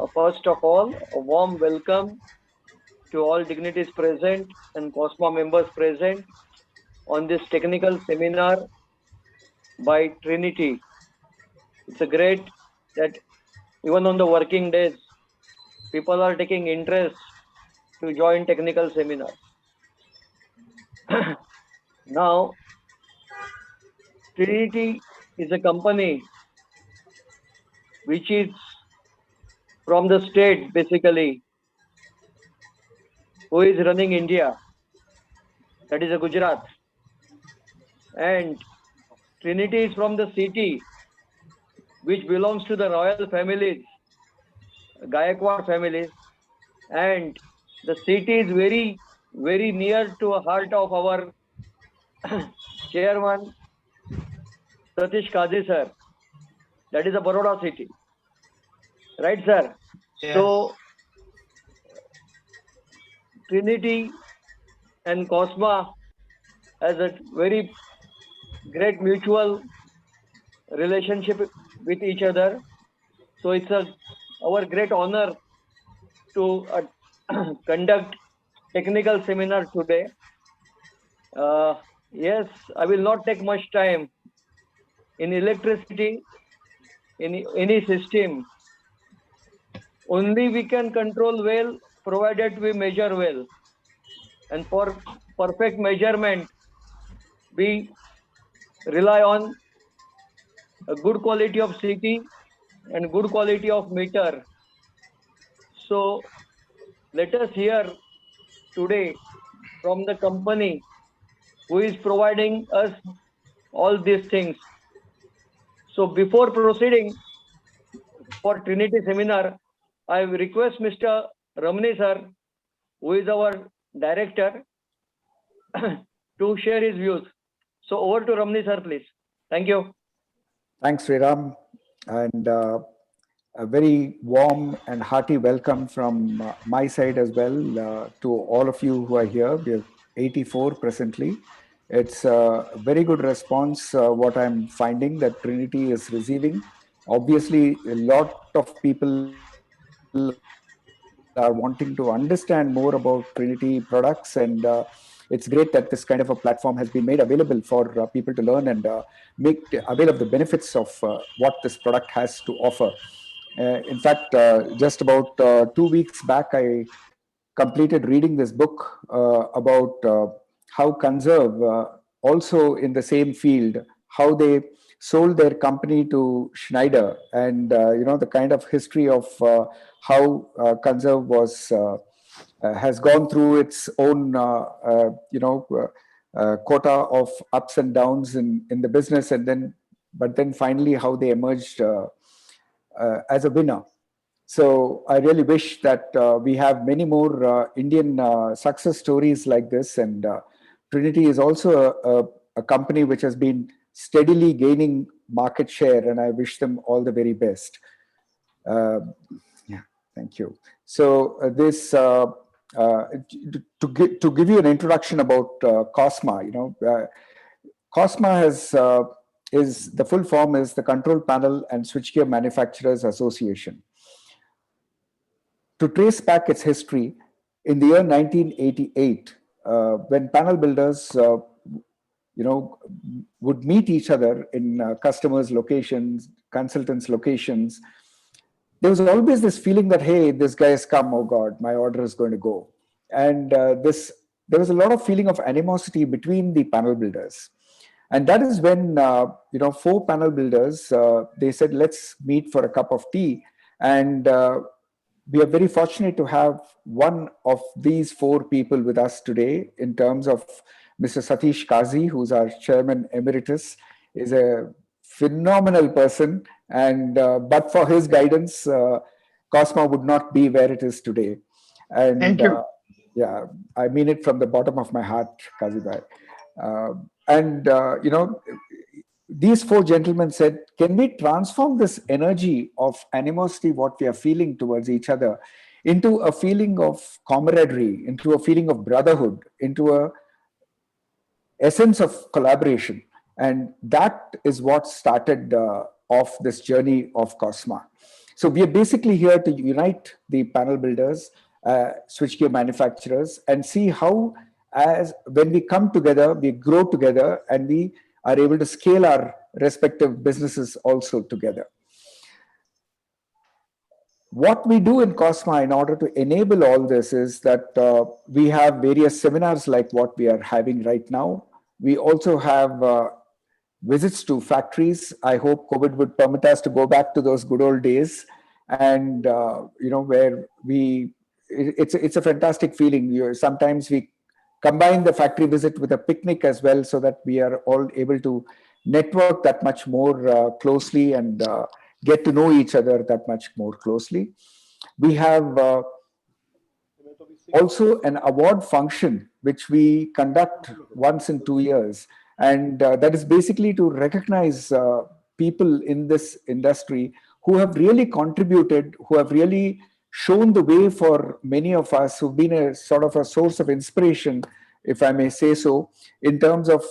First of all, a warm welcome to all dignitaries present and COSMA members present on this technical seminar by Trinity. It's a great that even on the working days, people are taking interest to join technical seminar. Now, Trinity is a company which is from the state basically who is running India, that is a Gujarat, and Trinity is from the city which belongs to the royal families, Gayakwad families, and the city is very near to a heart of our chairman Satish Kazi sir. That is a Baroda city, right, sir? Yes. So Trinity and Cosma has a very great mutual relationship with each other. So it's our great honor to conduct technical seminar today. Yes, I will not take much time. In electricity, in any system, only we can control well provided we measure well. And for perfect measurement, we rely on a good quality of CT and good quality of meter. So let us hear today from the company who is providing us all these things. So before proceeding for Trinity seminar, I request Mr. Ramani sir, who is our director, to share his views. So over to Ramani sir, please. Thank you. Thanks, Sriram, and a very warm and hearty welcome from my side as well to all of you who are here. We have 84 presently. It's a very good response, what I'm finding that Trinity is receiving. Obviously, a lot of people are wanting to understand more about Trinity products, and it's great that this kind of a platform has been made available for people to learn and make avail of the benefits of what this product has to offer. In fact, just about 2 weeks back, I completed reading this book about how Conserve, also in the same field, how they sold their company to Schneider, and the kind of history of how Conserve has gone through its own quota of ups and downs in the business, and then finally how they emerged as a winner. So I really wish that we have many more Indian success stories like this. And Trinity is also a company which has been steadily gaining market share, and I wish them all the very best. Yeah, thank you. So to give you an introduction about Cosma, Cosma is the full form is the Control Panel and Switchgear Manufacturers Association. To trace back its history, in the year 1988, when panel builders, would meet each other in customers' locations, consultants' locations, there was always this feeling that, hey, this guy has come, oh God, my order is going to go. And there was a lot of feeling of animosity between the panel builders. And that is when, four panel builders, they said, let's meet for a cup of tea. And we are very fortunate to have one of these four people with us today in terms of Mr. Satish Kazi, who's our chairman emeritus, is a phenomenal person. And but for his guidance, Cosma would not be where it is today. And Thank you. Yeah, I mean it from the bottom of my heart, Kazi bhai. These four gentlemen said, can we transform this energy of animosity, what we are feeling towards each other, into a feeling of camaraderie, into a feeling of brotherhood, into a essence of collaboration? And that is what started off this journey of Cosma. So we are basically here to unite the panel builders, switchgear manufacturers, and see how, as when we come together, we grow together, and we are able to scale our respective businesses also together. What we do in Cosma in order to enable all this is that we have various seminars like what we are having right now. We also have visits to factories. I hope COVID would permit us to go back to those good old days, and where it's a fantastic feeling. Sometimes we combine the factory visit with a picnic as well, so that we are all able to network that much more closely, and get to know each other that much more closely. We have also an award function which we conduct once in 2 years, and that is basically to recognize people in this industry who have really contributed, who have really shown the way for many of us, who've been a sort of a source of inspiration, if I may say so, in terms of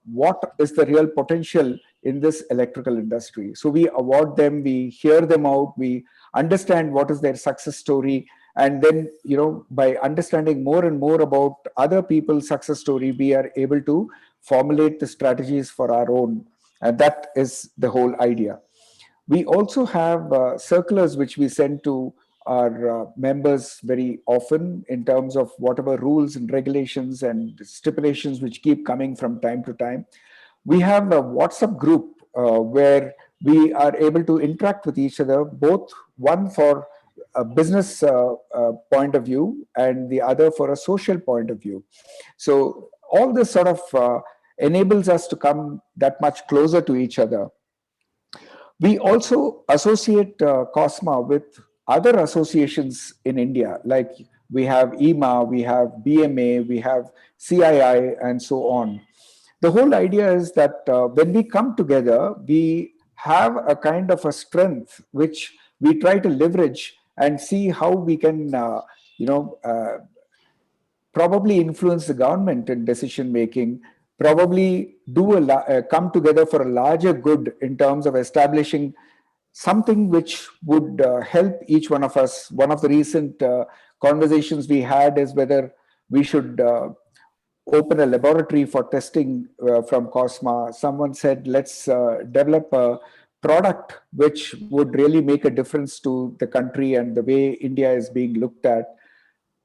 what is the real potential in this electrical industry. So we award them, we hear them out, we understand what is their success story, and then by understanding more and more about other people's success story, we are able to formulate the strategies for our own, and that is the whole idea. We also have circulars which we send to our members very often, in terms of whatever rules and regulations and stipulations which keep coming from time to time. We have a WhatsApp group where we are able to interact with each other, both one for a business point of view and the other for a social point of view. So all this sort of enables us to come that much closer to each other. We also associate COSMA with other associations in India, like we have EMA, we have BMA, we have CII, and so on. The whole idea is that when we come together, we have a kind of a strength which we try to leverage and see how we can, probably influence the government in decision making, probably come together for a larger good in terms of establishing something which would help each one of us. One of the recent conversations we had is whether we should open a laboratory for testing from COSMA. Someone said, let's develop a product which would really make a difference to the country and the way India is being looked at.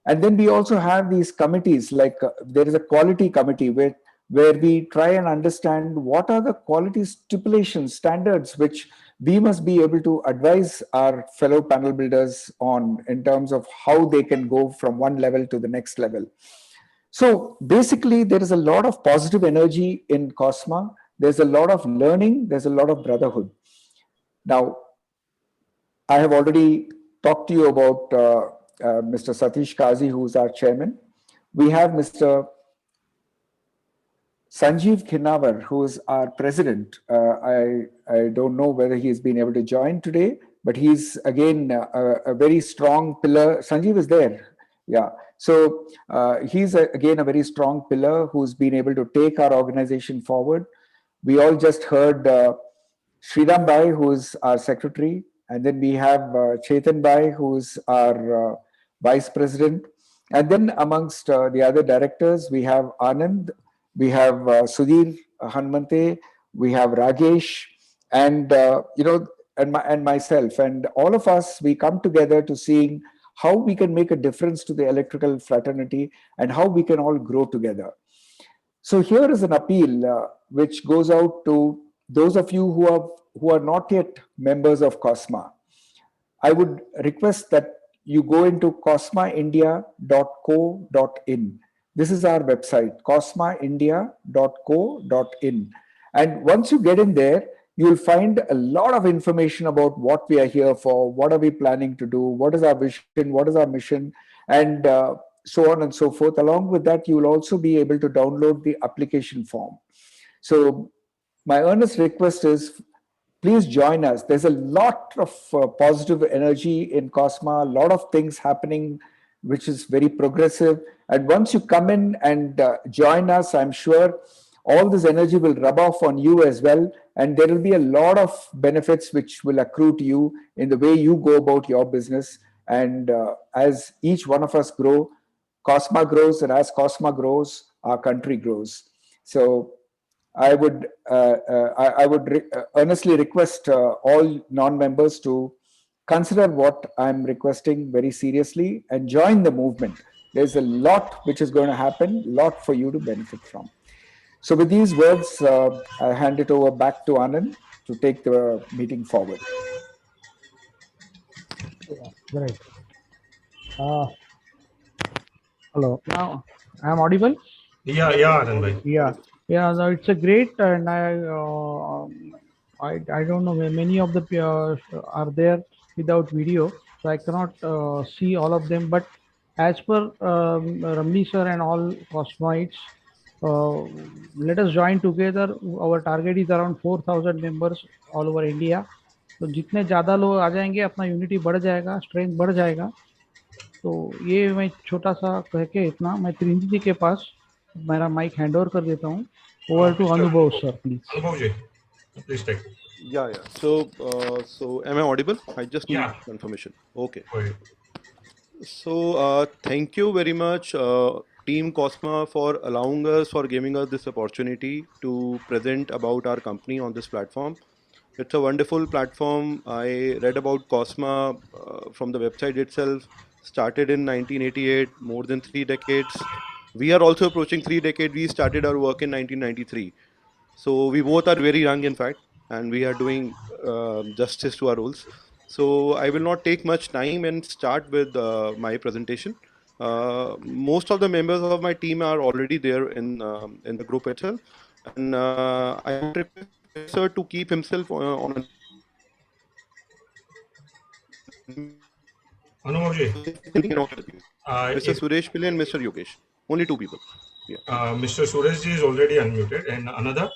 And then we also have these committees, like there is a quality committee where we try and understand what are the quality stipulations, standards, which we must be able to advise our fellow panel builders on, in terms of how they can go from one level to the next level. So basically, there is a lot of positive energy in COSMA. There's a lot of learning. There's a lot of brotherhood. Now, I have already talked to you about Mr. Satish Kazi, who's our chairman. We have Mr. Sanjeev Khinnawar, who is our president. I don't know whether he's been able to join today, but he's again a very strong pillar. Sanjeev is there. Yeah. So he's again a very strong pillar who's been able to take our organization forward. We all just heard Sriram Bhai, who's our secretary, and then we have Chetan Bhai, who's our vice president. And then amongst the other directors, we have Anand, we have Sudhir Hanmante, we have Ragesh, and and myself, and all of us. We come together to seeing how we can make a difference to the electrical fraternity and how we can all grow together. So here is an appeal which goes out to those of you who are not yet members of COSMA. I would request that you go into cosmaindia.co.in. This is our website, cosmaindia.co.in. And once you get in there, you'll find a lot of information about what we are here for, what are we planning to do, what is our vision, what is our mission, and so on and so forth. Along with that, you will also be able to download the application form. So my earnest request is, please join us. There's a lot of positive energy in COSMA, a lot of things happening, which is very progressive. And once you come in and join us, I'm sure all this energy will rub off on you as well, and there will be a lot of benefits which will accrue to you in the way you go about your business. And as each one of us grow, Cosma grows, and as Cosma grows, our country grows. So I would earnestly request all non-members to consider what I'm requesting very seriously and join the movement. There's a lot which is going to happen, lot for you to benefit from. So with these words, I hand it over back to Anand to take the meeting forward. Yeah, right. Hello. Now I'm audible. Yeah, Anand bhai. Yeah. No, it's a great, and I don't know. Many of the are there without video, so I cannot see all of them. But as per Ramli sir and all Cosmoites, let us join together. Our target is around 4,000 members all over India. तो जितने ज़्यादा लोग आ जाएंगे अपना unity बढ़ जाएगा, strength बढ़ जाएगा. तो ये मैं छोटा सा कह के इतना मैं त्रिंजी जी के पास मेरा माइक हैंड ओवर कर देता हूँ. ओवर टू अनुभव sir please. Anubhav ji, please take. Yeah. So am I audible? I just need Yeah. confirmation. Okay. Go ahead. So thank you very much, Team Cosma, for allowing us, for giving us this opportunity to present about our company on this platform. It's a wonderful platform. I read about Cosma from the website itself. Started in 1988, more than 3 decades. We are also approaching 3 decades. We started our work in 1993. So we both are very young, in fact, and we are doing justice to our roles. So I will not take much time and start with my presentation. Most of the members of my team are already there in the group itself, and I would request sir to keep himself on a Anubhav ji, Mr. Suresh Pillai and Mr. Yogesh. Only two people. Yeah. Mr. Suresh ji is already unmuted, and another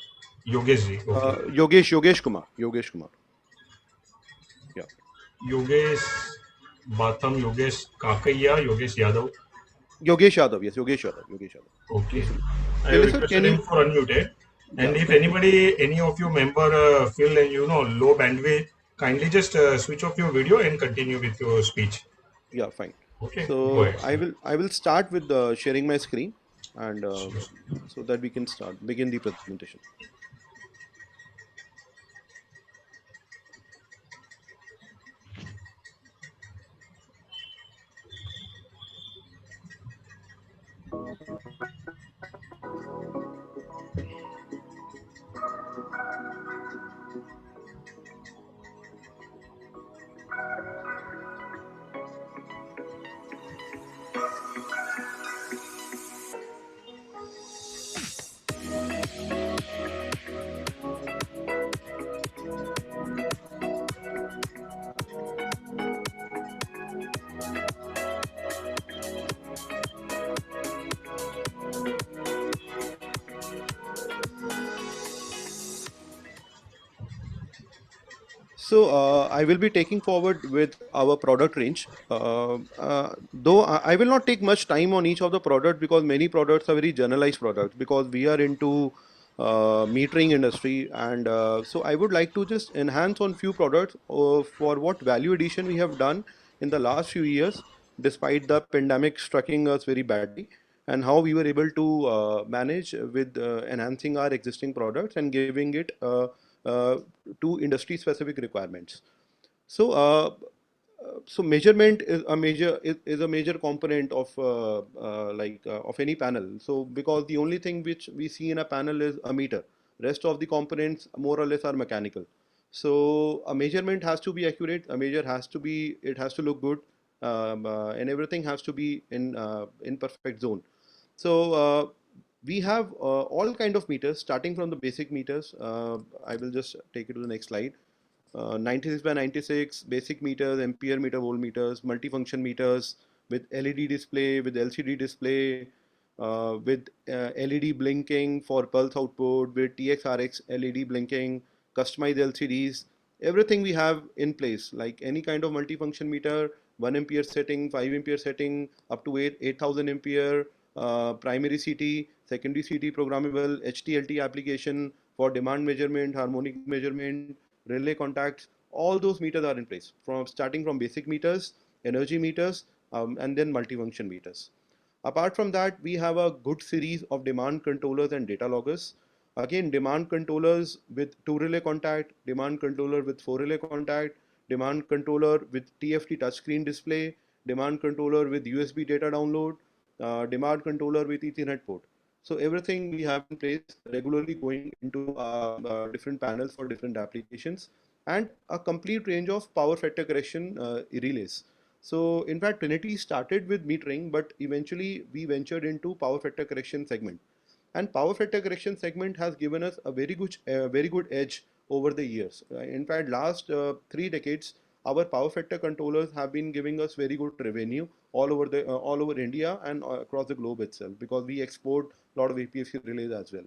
Yogesh ji. Okay. Yogesh Kumar. Yeah. Yogesh Batham, Yogesh Kakaiya, Yogesh Yadav. Yogesh Yadav. Yes, Yogesh Yadav. Okay. I Pillai sir, requested can him you? for unmuted. And if any of you member feel low bandwidth, kindly just switch off your video and continue with your speech. Yeah, fine. Okay. Go So ahead. I will start with sharing my screen, and so that we can begin the presentation. So I will be taking forward with our product range. Though I will not take much time on each of the products because many products are very generalized products because we are into metering industry, and so I would like to just enhance on few products for what value addition we have done in the last few years, despite the pandemic striking us very badly, and how we were able to manage with enhancing our existing products and giving it to industry specific requirements. So so measurement is a major component of of any panel. So because the only thing which we see in a panel is a meter, rest of the components more or less are mechanical. So a measurement has to be accurate, a measure has to be, it has to look good, and everything has to be in perfect zone. So we have all kind of meters, starting from the basic meters. I will just take you to the next slide. 96 by 96 basic meters, ampere meter, voltmeters, multifunction meters with LED display, with LCD display, with LED blinking for pulse output, with TXRX LED blinking, customized LCDs, everything we have in place. Like any kind of multifunction meter, 1 ampere setting, 5 ampere setting, up to 8,000 ampere, primary CT, secondary CT programmable, HTLT application for demand measurement, harmonic measurement, relay contacts. All those meters are in place, from starting from basic meters, energy meters, and then multifunction meters. Apart from that, we have a good series of demand controllers and data loggers. Again, demand controllers with 2 relay contact, demand controller with 4 relay contact, demand controller with TFT touchscreen display, demand controller with USB data download, demand controller with Ethernet port. So everything we have in place, regularly going into different panels for different applications, and a complete range of power factor correction relays. So in fact, Trinity started with metering, but eventually we ventured into power factor correction segment. And power factor correction segment has given us a very good edge over the years. In fact, last 3 decades, our power factor controllers have been giving us very good revenue all over India and across the globe itself, because we export a lot of APFC relays as well.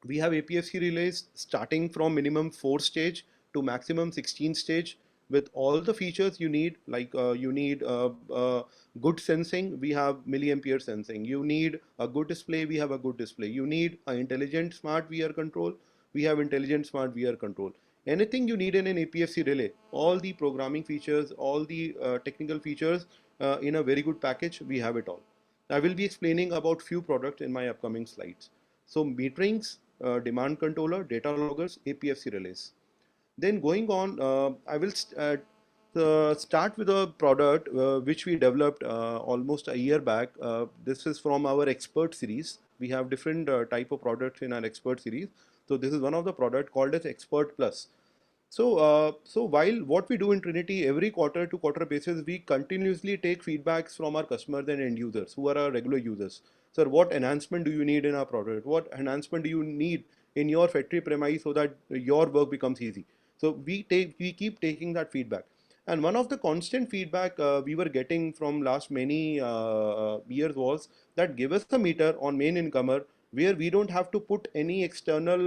We have APFC relays starting from minimum 4 stage to maximum 16 stage with all the features you need. Like you need good sensing, we have milliampere sensing. You need a good display, we have a good display. You need an intelligent smart VR control, we have intelligent smart VR control. Anything you need in an APFC relay, all the programming features, all the technical features in a very good package, we have it all. I will be explaining about few products in my upcoming slides. So meterings, demand controller, data loggers, APFC relays. Then going on, I will start with a product which we developed almost a year back. This is from our expert series. We have different type of products in our expert series. So this is one of the product called as Expert Plus. So while what we do in Trinity every quarter to quarter basis, we continuously take feedbacks from our customers and end users who are our regular users. Sir, what enhancement do you need in our product? What enhancement do you need in your factory premise so that your work becomes easy? So we keep taking that feedback. And one of the constant feedback we were getting from last many years was that give us a meter on main incomer where we don't have to put any external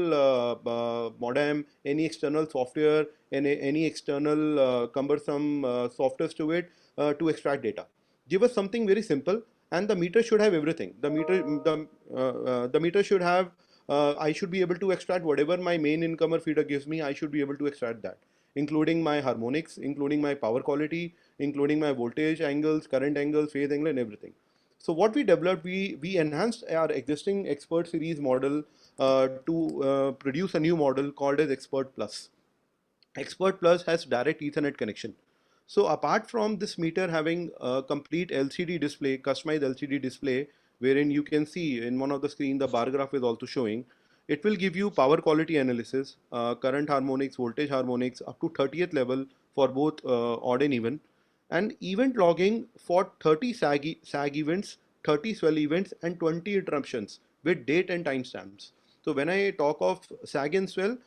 modem, any external software, any external cumbersome softwares to it to extract data. Give us something very simple, and the meter should have everything. The meter should have. I should be able to extract whatever my main incomer feeder gives me. I should be able to extract that, including my harmonics, including my power quality, including my voltage angles, current angles, phase angle, and everything. So what we developed, we enhanced our existing Expert series model to produce a new model called as Expert Plus. Expert Plus has direct Ethernet connection. So apart from this meter having a complete LCD display, customized LCD display, wherein you can see in one of the screen the bar graph is also showing, it will give you power quality analysis, current harmonics, voltage harmonics up to 30th level for both odd and even, and event logging for 30 SAG events, 30 swell events, and 20 interruptions with date and timestamps. So when I talk of SAG and swell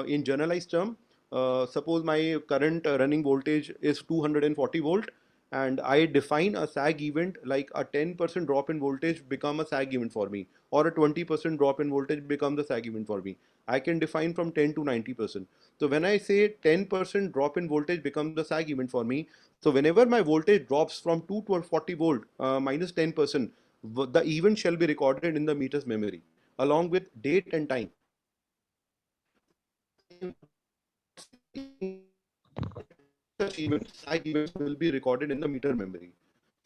in generalized term, suppose my current running voltage is 240 volt, and I define a SAG event like a 10% drop in voltage become a SAG event for me, or a 20% drop in voltage becomes a SAG event for me. I can define from 10 to 90%. So when I say 10% drop in voltage becomes the SAG event for me, so whenever my voltage drops from 2 to 40 volt minus 10%, the event shall be recorded in the meter's memory along with date and time. Such events, SAG events will be recorded in the meter memory.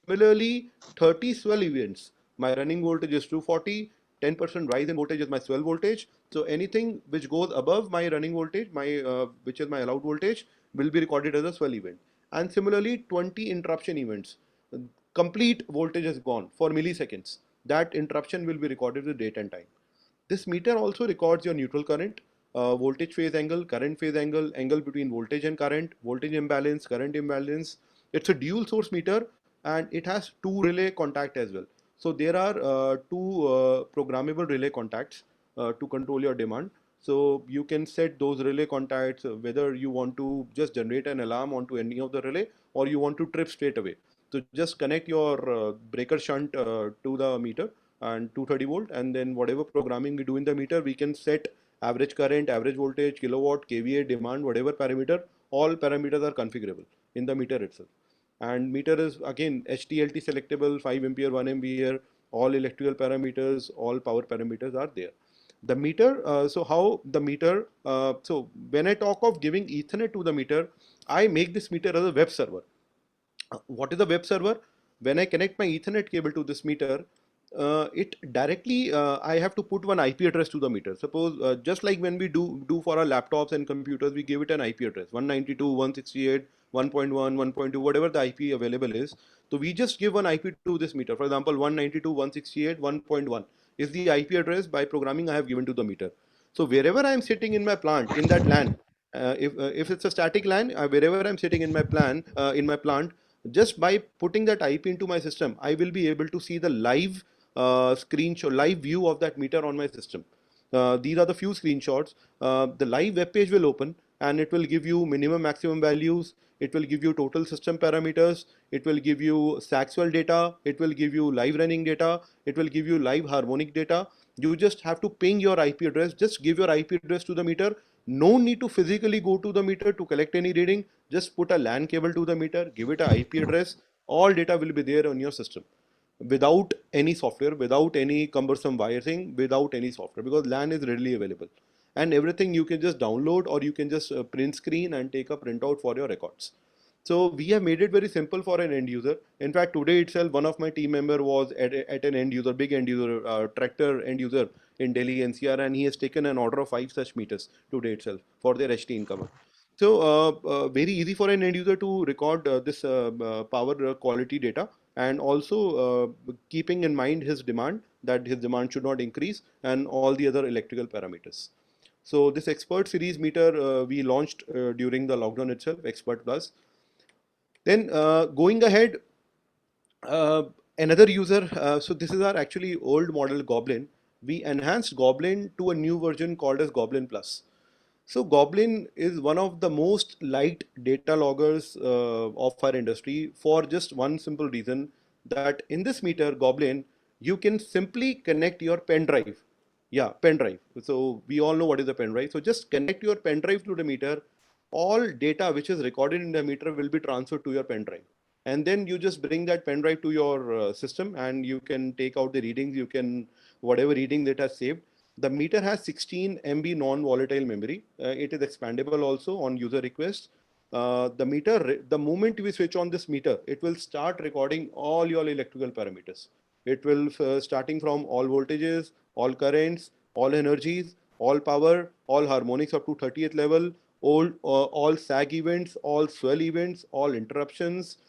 Similarly, 30 swell events. My running voltage is 240, 10% rise in voltage is my swell voltage. So anything which goes above my running voltage, which is my allowed voltage, will be recorded as a swell event. And similarly, 20 interruption events. Complete voltage is gone for milliseconds. That interruption will be recorded with date and time. This meter also records your neutral current, voltage phase angle, current phase angle, angle between voltage and current, voltage imbalance, current imbalance. It's a dual source meter, and it has 2 relay contact as well. So there are 2 programmable relay contacts to control your demand. So you can set those relay contacts whether you want to just generate an alarm onto any of the relay or you want to trip straight away. So just connect your breaker shunt to the meter and 230 volt, and then whatever programming we do in the meter, we can set average current, average voltage, kilowatt, kVA, demand, whatever parameter. All parameters are configurable in the meter itself. And meter is again HTLT selectable, 5 ampere, 1 ampere, all electrical parameters, all power parameters are there. The meter, so how the meter, so when I talk of giving Ethernet to the meter, I make this meter as a web server. What is a web server? When I connect my Ethernet cable to this meter, it directly, I have to put one IP address to the meter. Suppose, just like when we do for our laptops and computers, we give it an IP address, 192.168, 1.1, 1.2, whatever the IP available is. So we just give one IP to this meter. For example, 192.168, 1.1 is the IP address by programming I have given to the meter. So wherever I am sitting in my plant, in that LAN, if it's a static LAN, wherever I'm sitting in my plant, just by putting that IP into my system, I will be able to see the live screenshot, live view of that meter on my system. These are the few screenshots. The live web page will open and it will give you minimum maximum values. It will give you total system parameters. It will give you Saxwell data. It will give you live running data. It will give you live harmonic data. You just have to ping your IP address. Just give your IP address to the meter. No need to physically go to the meter to collect any reading. Just put a LAN cable to the meter, give it an IP address. All data will be there on your system without any software, without any cumbersome wiring, without any software, because LAN is readily available. And everything you can just download, or you can just print screen and take a printout for your records. So we have made it very simple for an end user. In fact, today itself, one of my team member was at an end user, big end user, tractor end user in Delhi NCR, and he has taken an order of 5 such meters today itself for their HT income. So very easy for an end user to record this power quality data, and also keeping in mind his demand, that his demand should not increase, and all the other electrical parameters. So this Expert series meter we launched during the lockdown itself, Expert Plus. Then going ahead, another user, so this is our actually old model Goblin. We enhanced Goblin to a new version called as Goblin Plus. So Goblin is one of the most liked data loggers of our industry, for just one simple reason, that in this meter Goblin, you can simply connect your pen drive. Yeah, pen drive. So we all know what is a pen drive. So just connect your pen drive to the meter. All data which is recorded in the meter will be transferred to your pen drive. And then you just bring that pen drive to your system, and you can take out the readings. You can, whatever reading that has saved. The meter has 16 MB non-volatile memory. It is expandable also on user request. The meter, the moment we switch on this meter, it will start recording all your electrical parameters. It will, starting from all voltages, all currents, all energies, all power, all harmonics up to 30th level, all sag events, all swell events, all interruptions,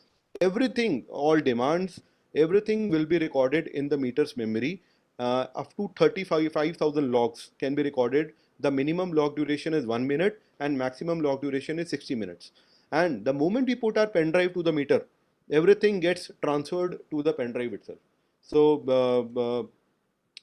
everything, all demands, everything will be recorded in the meter's memory. Up to 35,000 logs can be recorded. The minimum log duration is 1 minute and maximum log duration is 60 minutes. And the moment we put our pen drive to the meter, everything gets transferred to the pen drive itself. So,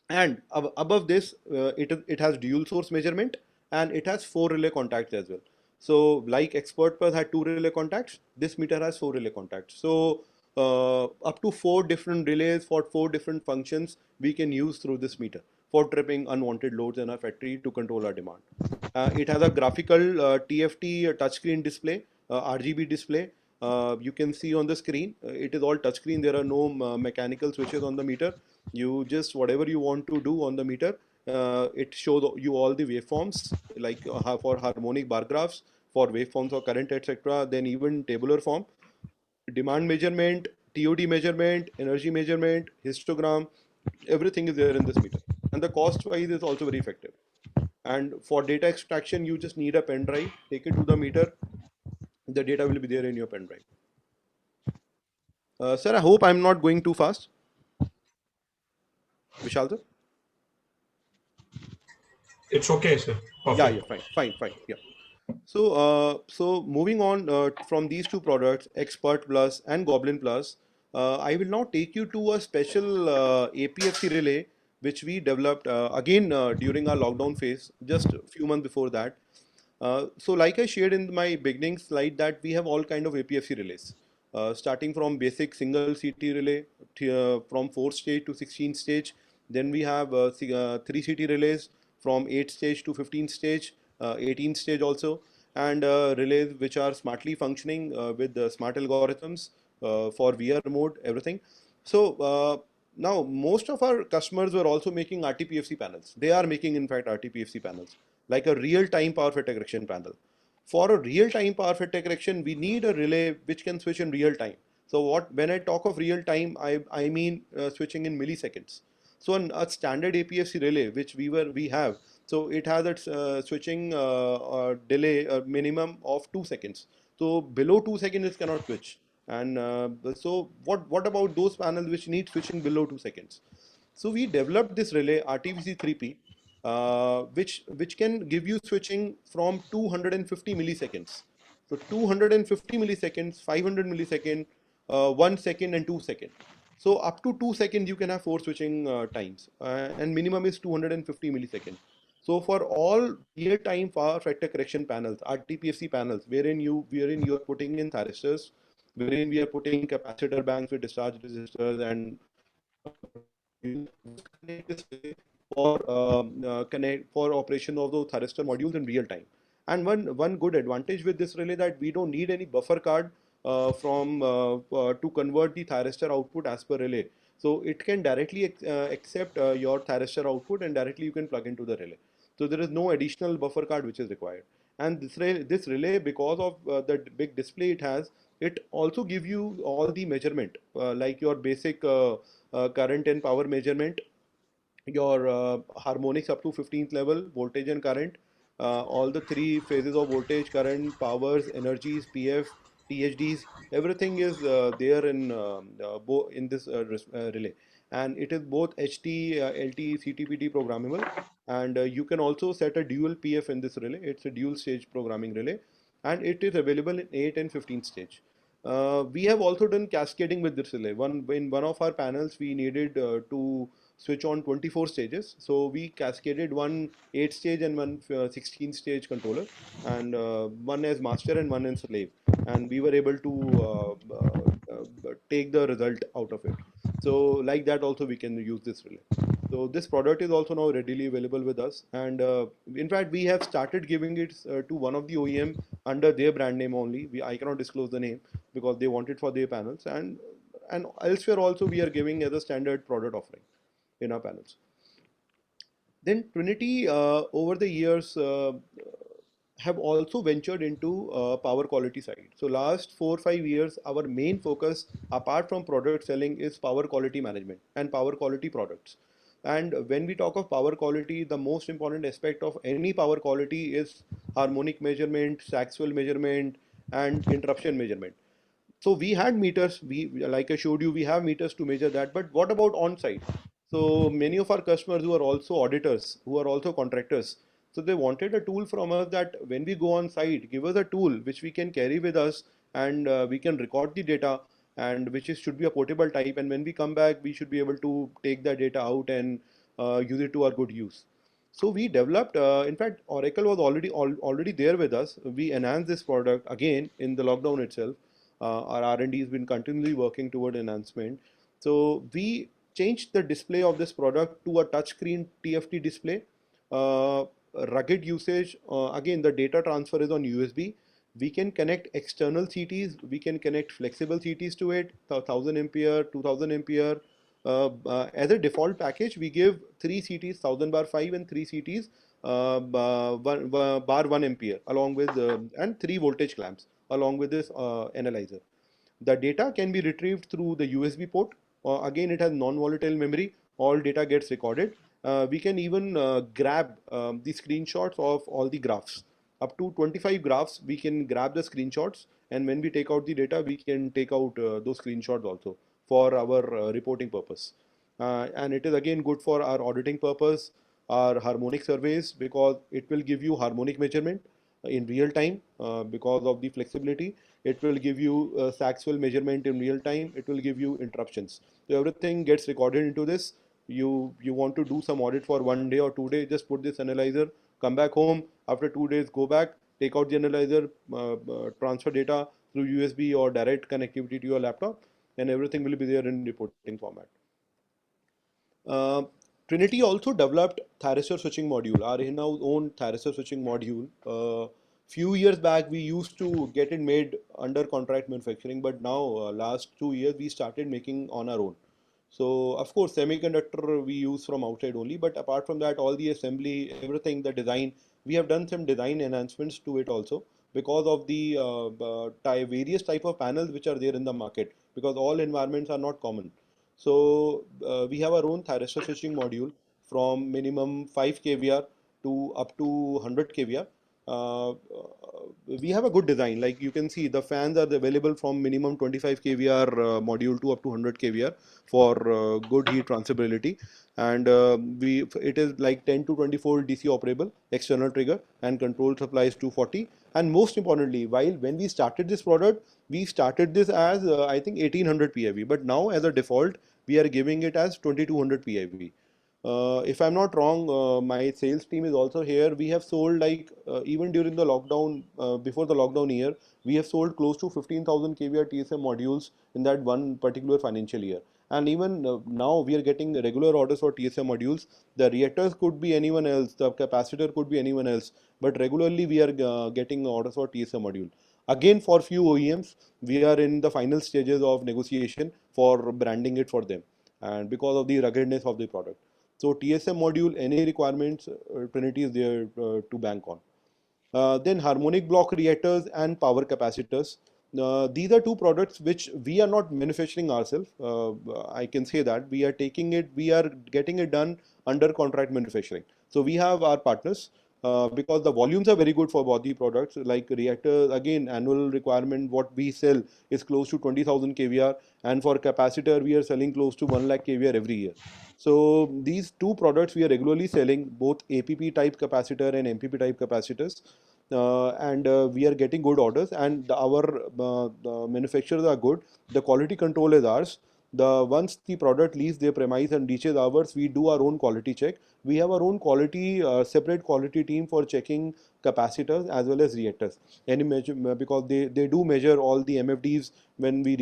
and above this, it has dual source measurement, and it has 4 relay contacts as well. So like Expert Plus had 2 relay contacts, this meter has 4 relay contacts. So up to 4 different relays for 4 different functions we can use through this meter for tripping unwanted loads in our factory to control our demand. It has a graphical TFT touchscreen display, RGB display. You can see on the screen, it is all touchscreen. There are no mechanical switches on the meter. You just, whatever you want to do on the meter, it shows you all the waveforms, like for harmonic bar graphs, for waveforms of current, etc. Then even tabular form, demand measurement, TOD measurement, energy measurement, histogram, everything is there in this meter. And the cost wise is also very effective. And for data extraction, you just need a pen drive, take it to the meter, the data will be there in your pen drive. Sir, I hope I'm not going too fast. Vishal sir? It's okay, sir. Perfect. Yeah, fine, yeah. So moving on from these two products, Expert Plus and Goblin Plus, I will now take you to a special APFC relay which we developed again during our lockdown phase, just a few months before that. So like I shared in my beginning slide, that we have all kind of APFC relays, starting from basic single CT relay from 4 stage to 16 stage. Then we have 3 CT relays from 8 stage to 15 stage, 18 stage also, and relays which are smartly functioning with smart algorithms for VR mode, everything. So now most of our customers were also making RTPFC panels. They are making, in fact, RTPFC panels, like a real-time power factor correction panel. For a real-time power factor correction, we need a relay which can switch in real time. So when I talk of real time, I mean switching in milliseconds. So a standard APFC relay, which we have, so it has its switching delay minimum of 2 seconds. So below 2 seconds it cannot switch. And so what about those panels which need switching below 2 seconds? So we developed this relay RTVC3P, which can give you switching from 250 milliseconds. So 250 milliseconds, 500 millisecond, 1 second, and 2 second. So up to 2 seconds you can have 4 switching times, and minimum is 250 milliseconds. So for all real-time power factor correction panels, RTPFC panels, wherein you are putting in thyristors, wherein we are putting capacitor banks with discharge resistors and connect for operation of those thyristor modules in real time. And one good advantage with this relay that we don't need any buffer card from to convert the thyristor output as per relay. So it can directly accept your thyristor output, and directly you can plug into the relay. So there is no additional buffer card which is required. And this relay, because of the big display it has, it also give you all the measurement, like your basic current and power measurement, your harmonics up to 15th level, voltage and current, all the three phases of voltage, current, powers, energies, PF, THDs, everything is there in this relay. And it is both HT, LT, CTPT programmable. And you can also set a dual PF in this relay. It's a dual stage programming relay, and it is available in 8 and 15 stage. We have also done cascading with this relay. In one of our panels, we needed to switch on 24 stages. So we cascaded one 8 stage and one 16 stage controller, and one as master and one as slave. And we were able to take the result out of it. So like that also we can use this relay. So this product is also now readily available with us. And in fact, we have started giving it to one of the OEM under their brand name only. I cannot disclose the name because they want it for their panels. And elsewhere also we are giving as a standard product offering in our panels. Then Trinity, over the years, have also ventured into power quality side. So last 4 or 5 years, our main focus, apart from product selling, is power quality management and power quality products. And when we talk of power quality, the most important aspect of any power quality is harmonic measurement, Saxwell measurement, and interruption measurement. So we had meters, like I showed you, we have meters to measure that. But what about on-site? So many of our customers who are also auditors, who are also contractors, so they wanted a tool from us that when we go on site, give us a tool which we can carry with us, and we can record the data, and should be a portable type. And when we come back, we should be able to take that data out and use it to our good use. So we developed, in fact, Oracle was already there with us. We enhanced this product again in the lockdown itself. Our R&D has been continually working toward enhancement. So we changed the display of this product to a touchscreen TFT display. Rugged usage, again, the data transfer is on USB. We can connect external CTs, we can connect flexible CTs to it, 1000 ampere, 2000 ampere. As a default package, we give 3 CTs, 1000 bar 5, and 3 CTs, bar 1 ampere, along with, and 3 voltage clamps, along with this analyzer. The data can be retrieved through the USB port. Again, it has non-volatile memory. All data gets recorded. We can even grab the screenshots of all the graphs. Up to 25 graphs, we can grab the screenshots. And when we take out the data, we can take out those screenshots also for our reporting purpose. And it is again good for our auditing purpose, our harmonic surveys, because it will give you harmonic measurement in real time because of the flexibility. It will give you Saxwell measurement in real time. It will give you interruptions. So everything gets recorded into this. You want to do some audit for 1 day or 2 days, just put this analyzer, come back home. After 2 days, go back, take out the analyzer, transfer data through USB or direct connectivity to your laptop, and everything will be there in reporting format. Trinity also developed thyristor switching module, our in-house own thyristor switching module. Few years back, we used to get it made under contract manufacturing, but now last 2 years we started making on our own. So of course, semiconductor we use from outside only, but apart from that, all the assembly, everything, the design, we have done some design enhancements to it also because of the various type of panels which are there in the market, because all environments are not common. So we have our own thyristor switching module from minimum 5 kVR to up to 100 kVR. We have a good design. Like you can see, the fans are available from minimum 25 kVR module to up to 100 kVR for good heat transferability. And we it is like 10 to 24 DC operable, external trigger, and control supply is 240. And most importantly, while when we started this product, we started this as I think 1800 PIV, but now as a default, we are giving it as 2200 PIV. If I'm not wrong, my sales team is also here. We have sold like even during the lockdown, before the lockdown year, we have sold close to 15,000 kVR TSM modules in that one particular financial year. And even now, we are getting regular orders for TSM modules. The reactors could be anyone else, the capacitor could be anyone else, but regularly we are getting orders for TSM module. Again, for few OEMs, we are in the final stages of negotiation for branding it for them, and because of the ruggedness of the product. So TSM module, any requirements, Trinity is there to bank on. Then harmonic block reactors and power capacitors. These are two products which we are not manufacturing ourselves. I can say that we are taking it, we are getting it done under contract manufacturing. So we have our partners because the volumes are very good for both the products. Like reactors, again, annual requirement what we sell is close to 20,000 kVR, and for capacitor we are selling close to 1 lakh kVR every year. So these two products we are regularly selling, both APP type capacitor and MPP type capacitors, and we are getting good orders, and our the manufacturers are good. The quality control is ours. The once the product leaves their premise and reaches ours, we do our own quality check. We have our own quality separate quality team for checking capacitors as well as reactors. Any measure because they do measure all the MFDs when we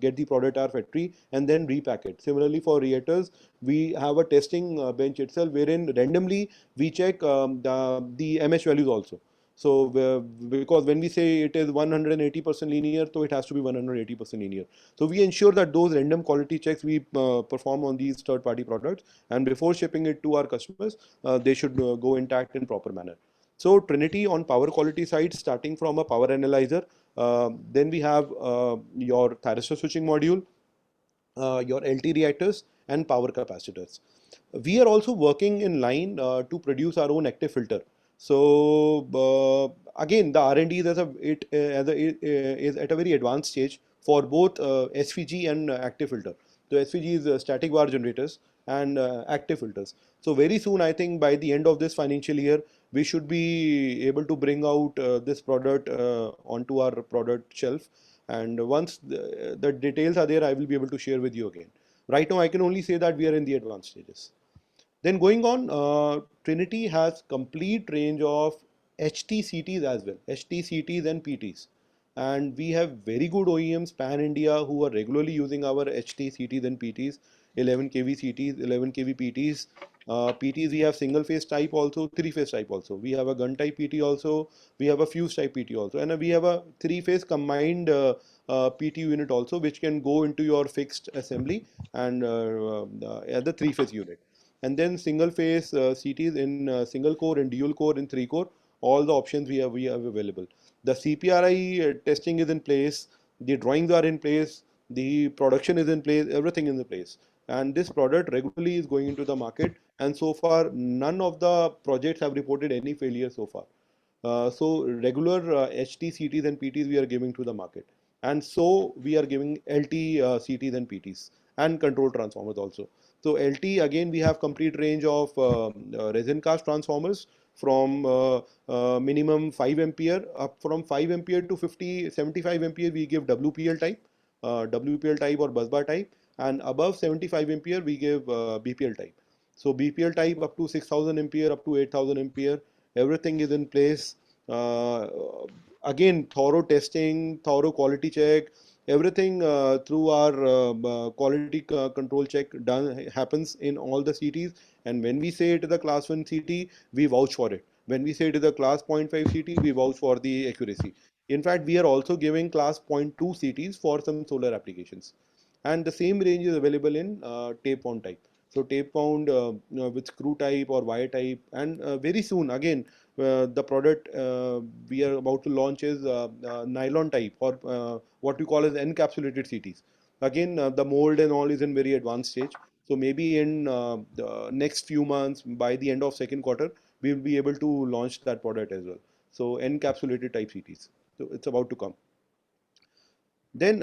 get the product our factory and then repack it. Similarly for reactors, we have a testing bench itself wherein randomly we check the MH values also. So because when we say it is 180% linear, so it has to be 180% linear. So we ensure that those random quality checks we perform on these third-party products, and before shipping it to our customers, they should go intact in proper manner. So Trinity on power quality side, starting from a power analyzer, then we have your thyristor switching module, your LT reactors, and power capacitors. We are also working in line to produce our own active filter. So again, the R&D is, is at a very advanced stage for both SVG and active filter. So SVG is static var generators and active filters. So very soon, I think by the end of this financial year, we should be able to bring out this product onto our product shelf. And once the details are there, I will be able to share with you again. Right now, I can only say that we are in the advanced stages. Then going on, Trinity has complete range of HTCTs as well, HTCTs and PTs. And we have very good OEMs pan India who are regularly using our HTCTs and PTs, 11 kV CTs, 11 kV PTs. PTs we have single phase type also, three phase type also. We have a gun type PT also, we have a fuse type PT also, and we have a three phase combined PT unit also, which can go into your fixed assembly and the three phase unit. And then single phase CTs in single core and dual core and three core. All the options we have available. The CPRI testing is in place. The drawings are in place. The production is in place. Everything is in place. And this product regularly is going into the market. And so far, none of the projects have reported any failure so far. So regular HT CTs and PTs we are giving to the market, and so we are giving LT CTs and PTs and control transformers also. So LT, again, we have complete range of resin cast transformers from minimum 5 ampere up from 5 ampere to 50 75 ampere we give WPL type, WPL type or busbar type, and above 75 ampere we give BPL type. So BPL type up to 6,000 ampere up to 8,000 ampere, everything is in place. uh, Again, thorough testing, thorough quality check, everything through our quality control check done happens in all the CTs. And when we say it is a class 1 CT, we vouch for it. When we say it is a class 0.5 CT, we vouch for the accuracy. In fact, we are also giving class 0.2 CTs for some solar applications. and the same range is available in tape wound type. So tape wound with screw type or wire type, and very soon again the product we are about to launch is nylon type, or what we call as encapsulated CTs. Again, the mold and all is in very advanced stage. So maybe in the next few months, by the end of second quarter, we will be able to launch that product as well. So encapsulated type CTs. So it's about to come. Then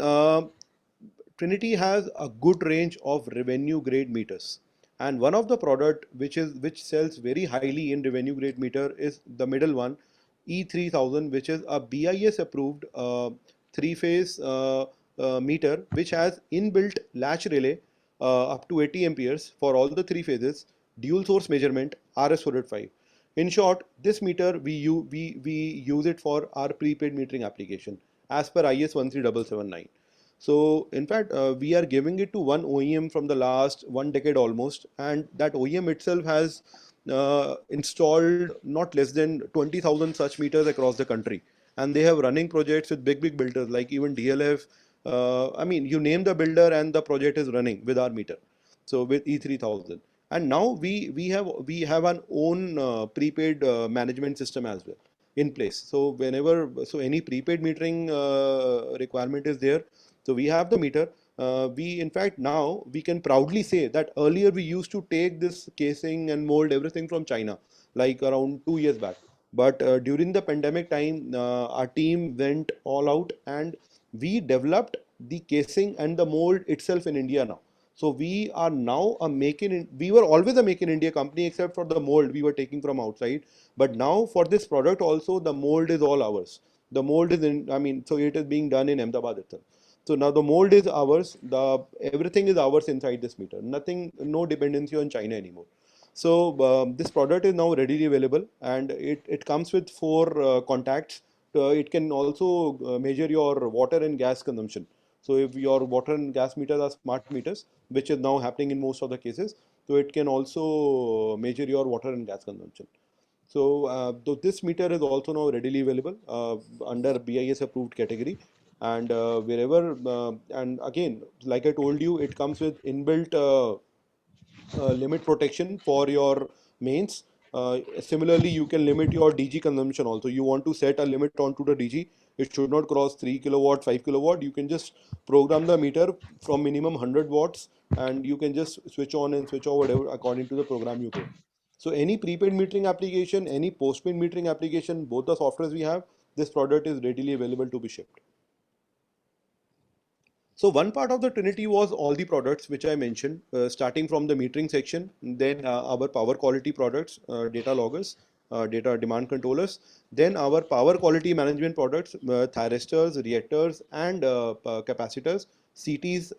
Trinity has a good range of revenue grade meters, and one of the product which sells very highly in revenue grade meter is the middle one, E3000, which is a BIS approved three phase meter, which has inbuilt latch relay up to 80 amperes for all the three phases, dual source measurement, RS485. In short, this meter we use it for our prepaid metering application as per IS 13779. So in fact, we are giving it to one OEM from the last 1 decade almost, and that OEM itself has installed not less than 20,000 such meters across the country, and they have running projects with big builders like even DLF. I mean, you name the builder, and the project is running with our meter. So with E3000, and now we have an own prepaid management system as well in place. So whenever any prepaid metering requirement is there, so we have the meter. We in fact now we can proudly say that earlier we used to take this casing and mold everything from China, like around 2 years back. But during the pandemic time, our team went all out, and we developed the casing and the mold itself in India now. So we are now we were always a make in India company, except for the mold we were taking from outside. But now for this product also, the mold is all ours. The mold is in, I mean, so it is being done in Ahmedabad itself. So now the mold is ours, the everything is ours inside this meter. Nothing, no dependency on China anymore. So this product is now readily available, and it comes with four contacts. It can also measure your water and gas consumption. So if your water and gas meters are smart meters, which is now happening in most of the cases, so it can also measure your water and gas consumption. So this meter is also now readily available under BIS approved category, and wherever and again, like I told you, it comes with inbuilt limit protection for your mains. Similarly, you can limit your DG consumption also. You want to set a limit onto the DG, it should not cross 3 kilowatt, 5 kilowatt. You can just program the meter from minimum 100 watts, and you can just switch on and switch off whatever according to the program you put. So any prepaid metering application, any postpaid metering application, both the softwares we have, this product is readily available to be shipped. So one part of the Trinity was all the products which I mentioned, starting from the metering section, then our power quality products, data loggers, data demand controllers, then our power quality management products, thyristors, reactors, and capacitors, CTs,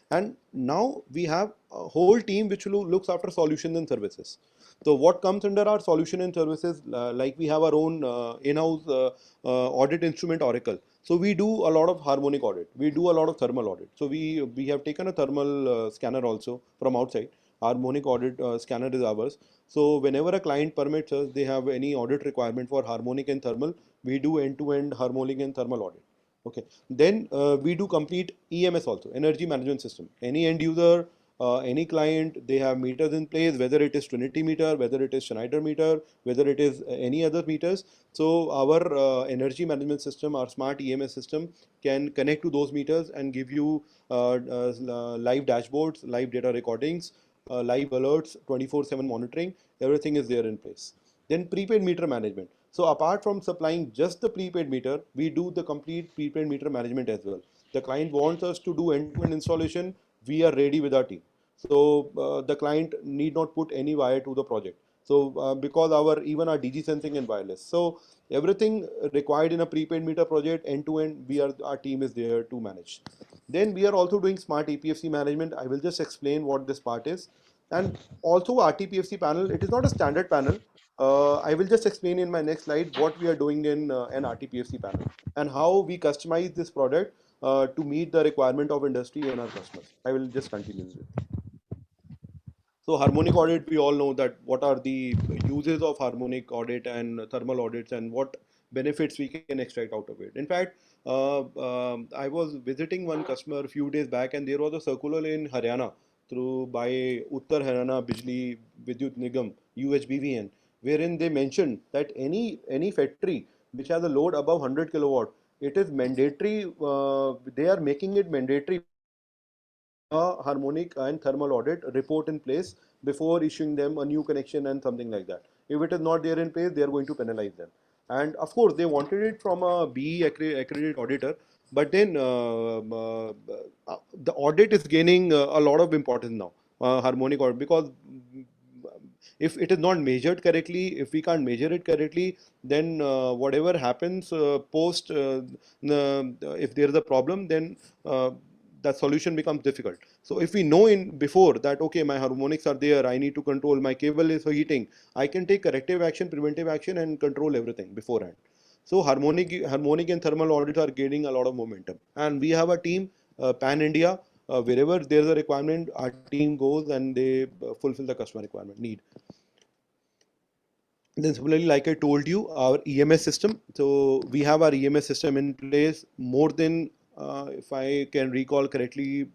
and now we have a whole team which looks after solutions and services. So what comes under our solution and services, like we have our own in-house audit instrument Oracle. So we do a lot of harmonic audit. We do a lot of thermal audit. So we have taken a thermal scanner also from outside. Harmonic audit scanner is ours. So whenever a client permits us, they have any audit requirement for harmonic and thermal, we do end-to-end harmonic and thermal audit. Okay. Then we do complete EMS also, energy management system. Any end user, any client, they have meters in place, whether it is Trinity meter, whether it is Schneider meter, whether it is any other meters. So our energy management system, our smart EMS system, can connect to those meters and give you live dashboards, live data recordings, live alerts, 24/7 monitoring. Everything is there in place. Then prepaid meter management. So apart from supplying just the prepaid meter, we do the complete prepaid meter management as well. The client wants us to do end-to-end installation, we are ready with our team. So the client need not put any wire to the project. So because even our DG sensing and wireless. So everything required in a prepaid meter project end to end, our team is there to manage. Then we are also doing smart EPFC management. I will just explain what this part is. And also RTPFC panel, it is not a standard panel. I will just explain in my next slide what we are doing in an RTPFC panel and how we customize this product to meet the requirement of industry and our customers. I will just continue with it. So harmonic audit, we all know that what are the uses of harmonic audit and thermal audits and what benefits we can extract out of it. In fact, I was visiting one customer a few days back, and there was a circular in Haryana through by Uttar Haryana Bijli Vidyut Nigam UHBVN, wherein they mentioned that any factory which has a load above 100 kilowatt, it is mandatory. They are making it mandatory a harmonic and thermal audit report in place before issuing them a new connection and something like that. If it is not there in place, they are going to penalize them. And of course, they wanted it from a BE accredited auditor, but then the audit is gaining a lot of importance now, harmonic audit, because if it is not measured correctly, if we can't measure it correctly, then whatever happens post, if there is a problem, then the solution becomes difficult. So if we know in before that, okay, my harmonics are there, I need to control, my cable is heating, I can take corrective action, preventive action, and control everything beforehand. So harmonic and thermal audits are gaining a lot of momentum, and we have a team pan India. Wherever there is a requirement, our team goes and they fulfill the customer requirement need. Then similarly, like I told you, our EMS system. So we have our EMS system in place more than, if I can recall correctly,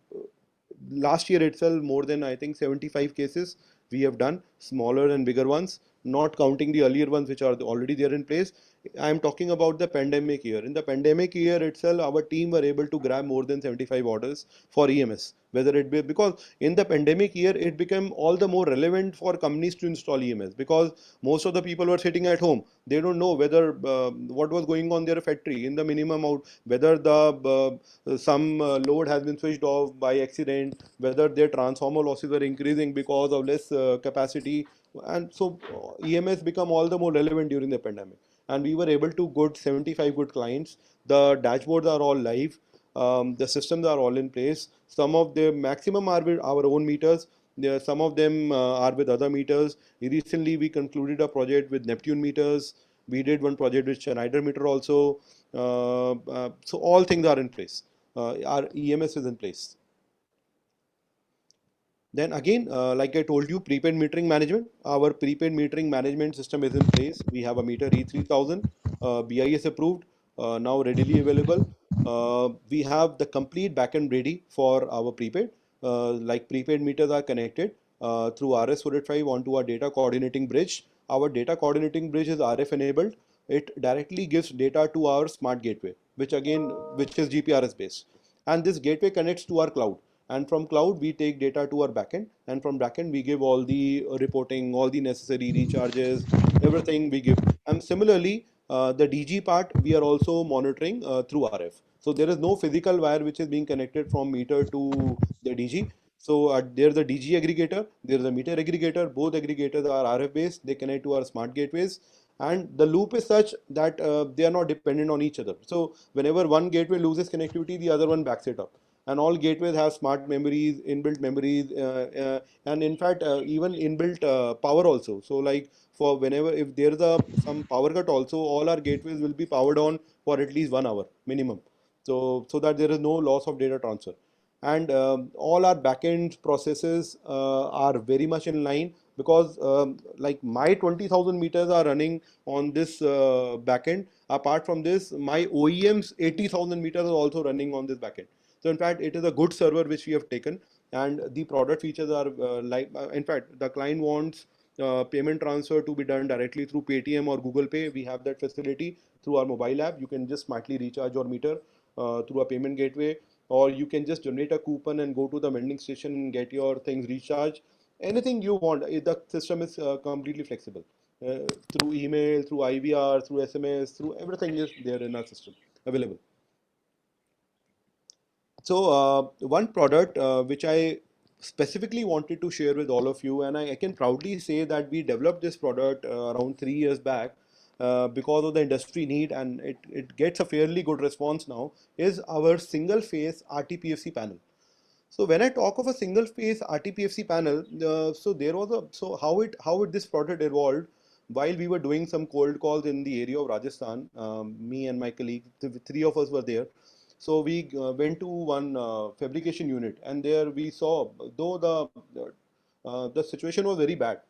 last year itself, more than I think 75 cases we have done, smaller and bigger ones, not counting the earlier ones which are already there in place. I am talking about the pandemic year. In the pandemic year itself, our team were able to grab more than 75 orders for EMS. Whether it be because in the pandemic year, it became all the more relevant for companies to install EMS, because most of the people were sitting at home. They don't know whether what was going on their factory in the minimum out, whether the some load has been switched off by accident, whether their transformer losses were increasing because of less capacity, and so EMS become all the more relevant during the pandemic. And we were able to get 75 good clients. The dashboards are all live. The systems are all in place. Some of the maximum are with our own meters. Some of them are with other meters. Recently, we concluded a project with Neptune meters. We did one project with Schneider meter also. So all things are in place. Our EMS is in place. Then again, like I told you, prepaid metering management. Our prepaid metering management system is in place. We have a meter E3000, BIS approved, now readily available. We have the complete backend ready for our prepaid. Like prepaid meters are connected through RS485 onto our data coordinating bridge. Our data coordinating bridge is RF enabled. It directly gives data to our smart gateway, which is GPRS based. And this gateway connects to our cloud, and from cloud we take data to our backend, and from backend we give all the reporting, all the necessary recharges, everything we give. And similarly, the DG part we are also monitoring through RF. So there is no physical wire which is being connected from meter to the DG. So there's a DG aggregator, there's a meter aggregator. Both aggregators are RF based. They connect to our smart gateways, and the loop is such that they are not dependent on each other. So whenever one gateway loses connectivity, the other one backs it up. And all gateways have smart memories, inbuilt memories, and in fact even inbuilt power also. So like for whenever if there is a some power cut also, all our gateways will be powered on for at least 1 hour minimum, so that there is no loss of data transfer. And all our backend processes are very much in line, because like my 20,000 meters are running on this backend. Apart from this, my OEM's 80,000 meters are also running on this backend. So in fact, it is a good server which we have taken, and the product features are in fact, the client wants payment transfer to be done directly through Paytm or Google Pay. We have that facility through our mobile app. You can just smartly recharge your meter through a payment gateway, or you can just generate a coupon and go to the vending station and get your things recharged. Anything you want. The system is completely flexible. Through email, through IVR, through SMS, through everything is there in our system available. So one product which I specifically wanted to share with all of you, and I can proudly say that we developed this product around 3 years back because of the industry need, and it gets a fairly good response now, is our single phase RTPFC panel. So when I talk of a single phase RTPFC panel, so there was a, so how it this product evolved while we were doing some cold calls in the area of Rajasthan. Me and my colleague, three of us were there. So we went to one fabrication unit, and there we saw, though the situation was very bad.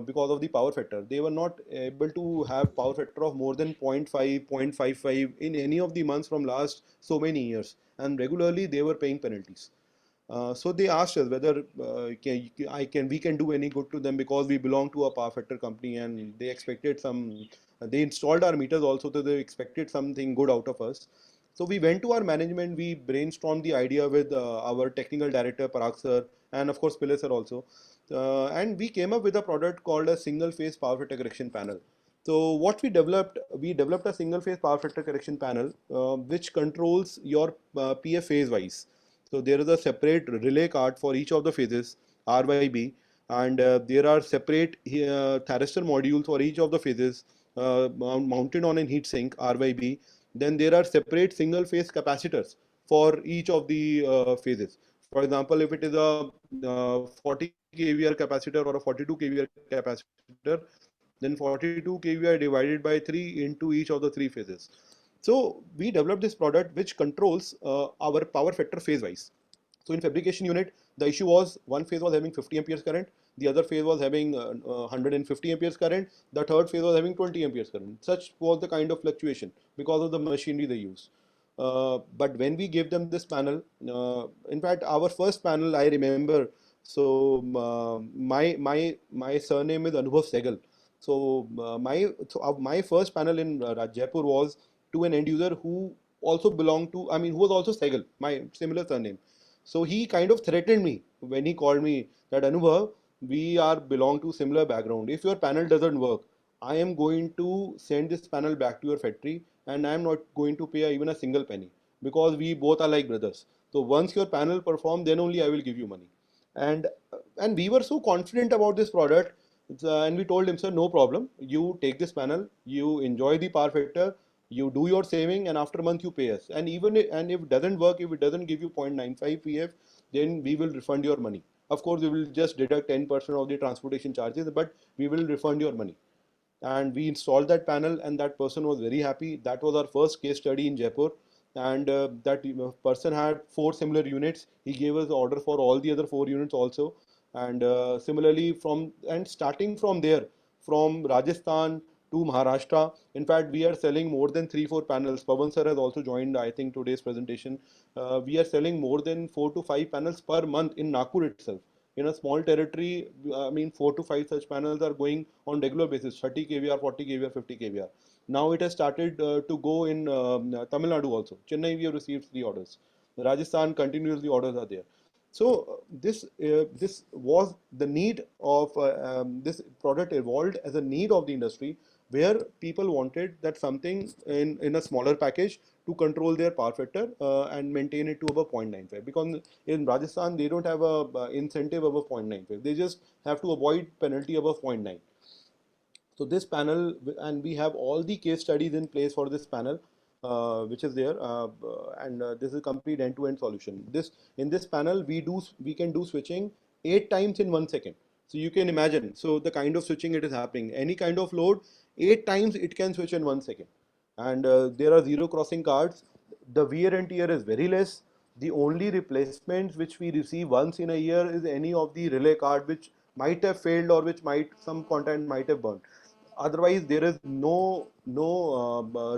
because of the power factor. They were not able to have power factor of more than 0.5, 0.55 in any of the months from last so many years, and regularly they were paying penalties. So they asked us whether we can do any good to them, because we belong to a power factor company, and they expected some. They installed our meters also, so they expected something good out of us. So we went to our management. We brainstormed the idea with our technical director Parag sir, and of course Pillai sir also, and we came up with a product called a single phase power factor correction panel. So what we developed a single phase power factor correction panel which controls your PF phase wise. So there is a separate relay card for each of the phases, RYB, and there are separate thyristor modules for each of the phases mounted on a heat sink, RYB. Then there are separate single phase capacitors for each of the phases. For example, if it is a 40 kVR capacitor or a 42 kVR capacitor, then 42 kVR divided by 3 into each of the three phases. So we developed this product which controls our power factor phase wise. So in fabrication unit, the issue was one phase was having 50 amperes current, the other phase was having 150 amperes current, the third phase was having 20 amperes current. Such was the kind of fluctuation because of the machinery they use. But when we gave them this panel, in fact, our first panel, I remember. So my surname is Anubhav Segal. So my first panel in Jaipur was to an end user who also belonged to, I mean, who was also Segal, my similar surname. So he kind of threatened me when he called me that Anubhav, we are belong to similar background. If your panel doesn't work, I am going to send this panel back to your factory, and I am not going to pay even a single penny, because we both are like brothers. So once your panel perform, then only I will give you money. And and we were so confident about this product, and we told him, sir, no problem. You take this panel, you enjoy the power factor, you do your saving, and after a month you pay us. And and if it doesn't work, if it doesn't give you 0.95 PF, then we will refund your money. Of course, we will just deduct 10% of the transportation charges, but we will refund your money. And we installed that panel, and that person was very happy. That was our first case study in Jaipur, and that person had 4 similar units. He gave us the order for all the other 4 units also. And similarly, starting from there, from Rajasthan to Maharashtra, in fact we are selling more than 3-4 panels. Pawan sir has also joined, I think, today's presentation. We are selling more than 4 to 5 panels per month in Nagpur itself. In a small territory, I mean, 4 to 5 such panels are going on regular basis, 30 kVR, 40 kVR, 50 kVR. Now it has started to go in Tamil Nadu also. Chennai, we have received 3 orders. Rajasthan, continuously orders are there. So this was the need of this product evolved as a need of the industry, where people wanted that something in a smaller package to control their power factor and maintain it to above 0.95, because in Rajasthan they don't have a incentive above 0.95. They just have to avoid penalty above 0.9. So this panel, and we have all the case studies in place for this panel, which is there, and this is a complete end-to-end solution. In this panel we can do switching 8 times in 1 second. So you can imagine, so the kind of switching it is happening, any kind of load, 8 times it can switch in 1 second. And there are zero crossing cards. The wear and tear is very less. The only replacements which we receive once in a year is any of the relay card which might have failed, or which some content might have burned. Otherwise there is no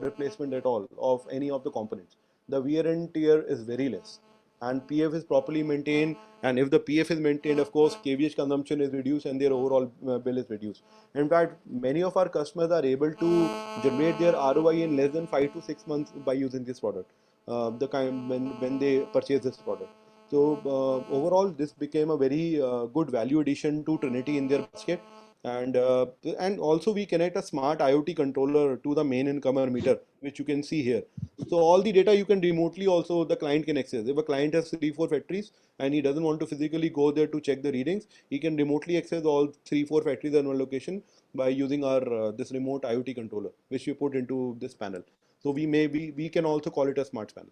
replacement at all of any of the components. The wear and tear is very less, and PF is properly maintained. And if the PF is maintained, of course kVH consumption is reduced and their overall bill is reduced. In fact, many of our customers are able to generate their ROI in less than 5 to 6 months by using this product, the kind when they purchase this product. So overall this became a very good value addition to Trinity in their basket. And also we connect a smart IoT controller to the main incomer meter, which you can see here. So all the data you can remotely also, the client can access. If a client has 3-4 factories and he doesn't want to physically go there to check the readings, he can remotely access all 3-4 factories in one location by using our this remote IoT controller, which we put into this panel. So we can also call it a smart panel.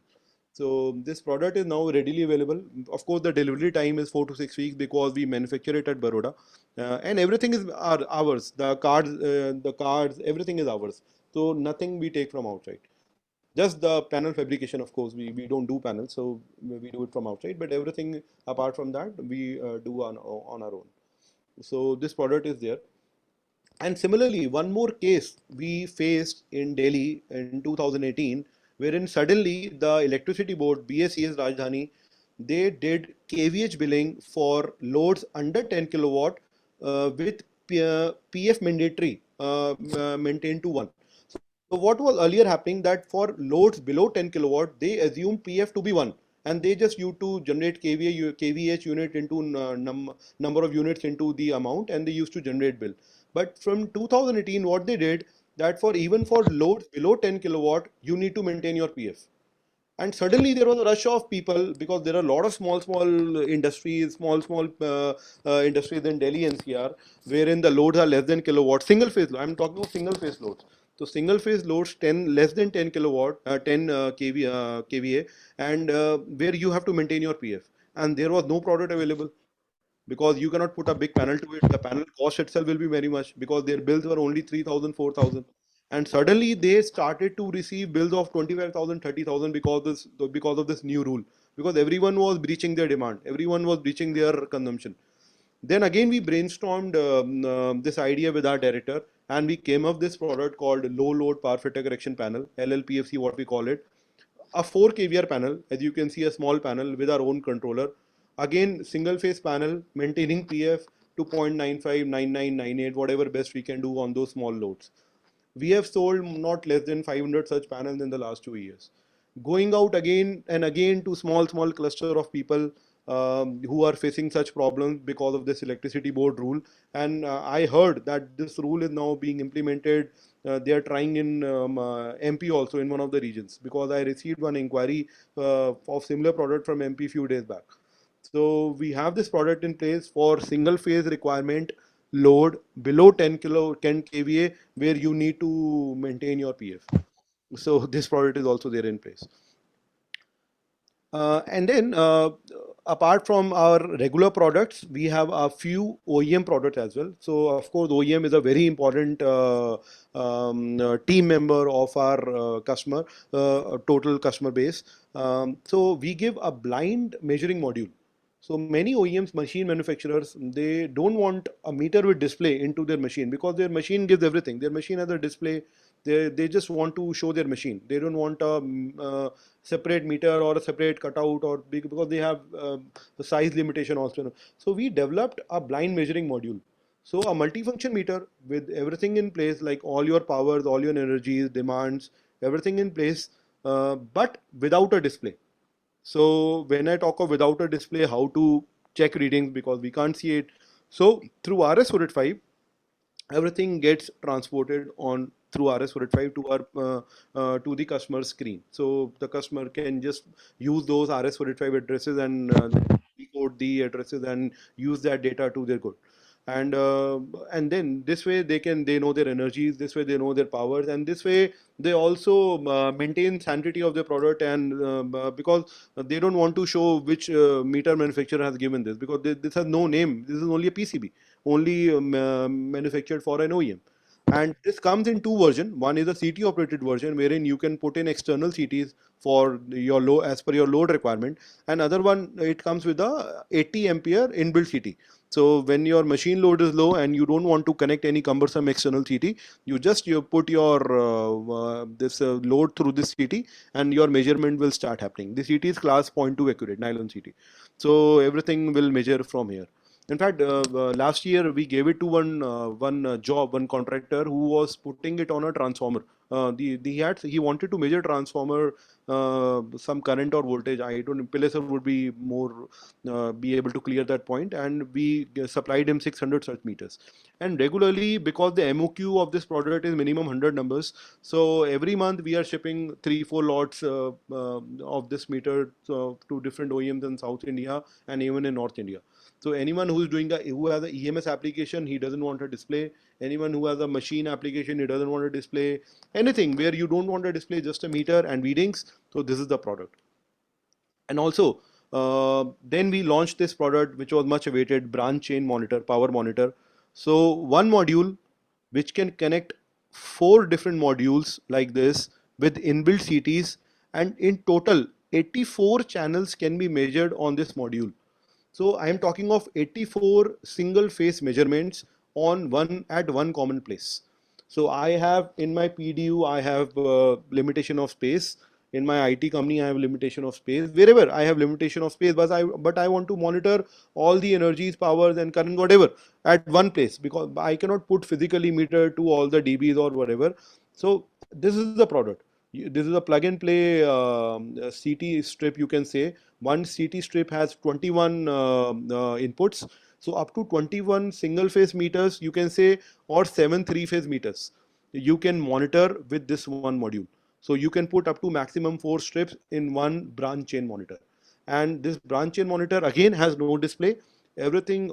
So this product is now readily available. Of course, the delivery time is 4 to 6 weeks, because we manufacture it at Baroda, and everything is ours. The cards, everything is ours. So nothing we take from outside. Just the panel fabrication, of course, we don't do panels, so we do it from outside. But everything apart from that, we do on our own. So this product is there. And similarly, one more case we faced in Delhi in 2018, wherein suddenly the electricity board, BSES Rajdhani, they did KVH billing for loads under 10 kilowatt with PF mandatory maintained to 1. So what was earlier happening that for loads below 10 kilowatt, they assume PF to be 1, and they just used to generate KVH unit into number of units into the amount, and they used to generate bill. But from 2018, what they did that for even for loads below 10 kilowatt, you need to maintain your PF. And suddenly there was a rush of people because there are a lot of small industries, industries in Delhi NCR, wherein the loads are less than kilowatt, single phase. I'm talking of single phase loads. So single phase loads 10 less than 10 kilowatt, 10 kVA, and where you have to maintain your PF. And there was no product available because you cannot put a big panel to it. The panel cost itself will be very much because their bills were only 3,000, 4,000. And suddenly they started to receive bills of 25,000, 30,000 because of this new rule. Because everyone was breaching their demand, everyone was breaching their consumption. Then again we brainstormed this idea with our director, and we came up this product called low load power factor correction panel, LLPFC, what we call it. A 4 kVR panel, as you can see, a small panel with our own controller. Again, single phase panel maintaining PF to 0.95, 99, 98, whatever best we can do on those small loads. We have sold not less than 500 such panels in the last 2 years. Going out again and again to small cluster of people who are facing such problems because of this electricity board rule. And I heard that this rule is now being implemented. They are trying in MP also in one of the regions, because I received one inquiry of similar product from MP few days back. So we have this product in place for single phase requirement load below 10 kVA, where you need to maintain your PF. So this product is also there in place. And then apart from our regular products, we have a few OEM products as well. So of course, OEM is a very important team member of our total customer base. So we give a blind measuring module. So many OEMs, machine manufacturers, they don't want a meter with display into their machine because their machine gives everything. Their machine has a display. They just want to show their machine. They don't want a separate meter or a separate cutout or big, because they have the size limitation also. So we developed a blind measuring module. So a multifunction meter with everything in place, like all your powers, all your energies, demands, everything in place, but without a display. So when I talk of without a display, how to check readings because we can't see it. So through RS485, everything gets transported on through RS485 to our to the customer's screen. So the customer can just use those RS485 addresses and decode the addresses and use that data to their good. And then this way they know their energies, this way they know their powers, and this way they also maintain sanctity of their product, and because they don't want to show which meter manufacturer has given this, because this has no name. This is only a PCB, only manufactured for an OEM. And this comes in two versions. One is a CT operated version, wherein you can put in external CTs for your load as per your load requirement. And other one, it comes with a 80 ampere inbuilt CT. So when your machine load is low and you don't want to connect any cumbersome external CT, you put your this load through this CT, and your measurement will start happening. The CT is class 0.2 accurate nylon CT. So everything will measure from here. In fact, last year we gave it to one contractor who was putting it on a transformer. He wanted to measure transformer some current or voltage. I don't know, Pilasar would be more be able to clear that point, and we supplied him 600 such meters. And regularly, because the MOQ of this product is minimum 100 numbers, so every month we are shipping 3-4 lots of this meter to different OEMs in South India and even in North India. So anyone who has an EMS application, he doesn't want a display. Anyone who has a machine application, he doesn't want a display. Anything where you don't want a display, just a meter and readings. So this is the product. And also, then we launched this product, which was much awaited, branch chain monitor, power monitor. So one module which can connect 4 different modules like this with inbuilt CTs, and in total 84 channels can be measured on this module. So I am talking of 84 single phase measurements on one common place. So I have in my PDU, I have limitation of space. In my IT company, I have limitation of space. Wherever I have limitation of space, but I want to monitor all the energies, powers, and current, whatever, at one place, because I cannot put physically meter to all the DBs or whatever. So this is the product. This is a plug and play CT strip, you can say. One CT strip has 21 inputs. So up to 21 single phase meters, you can say, or 7 three phase meters, you can monitor with this one module. So you can put up to maximum 4 strips in one branch chain monitor. And this branch chain monitor again has no display. Everything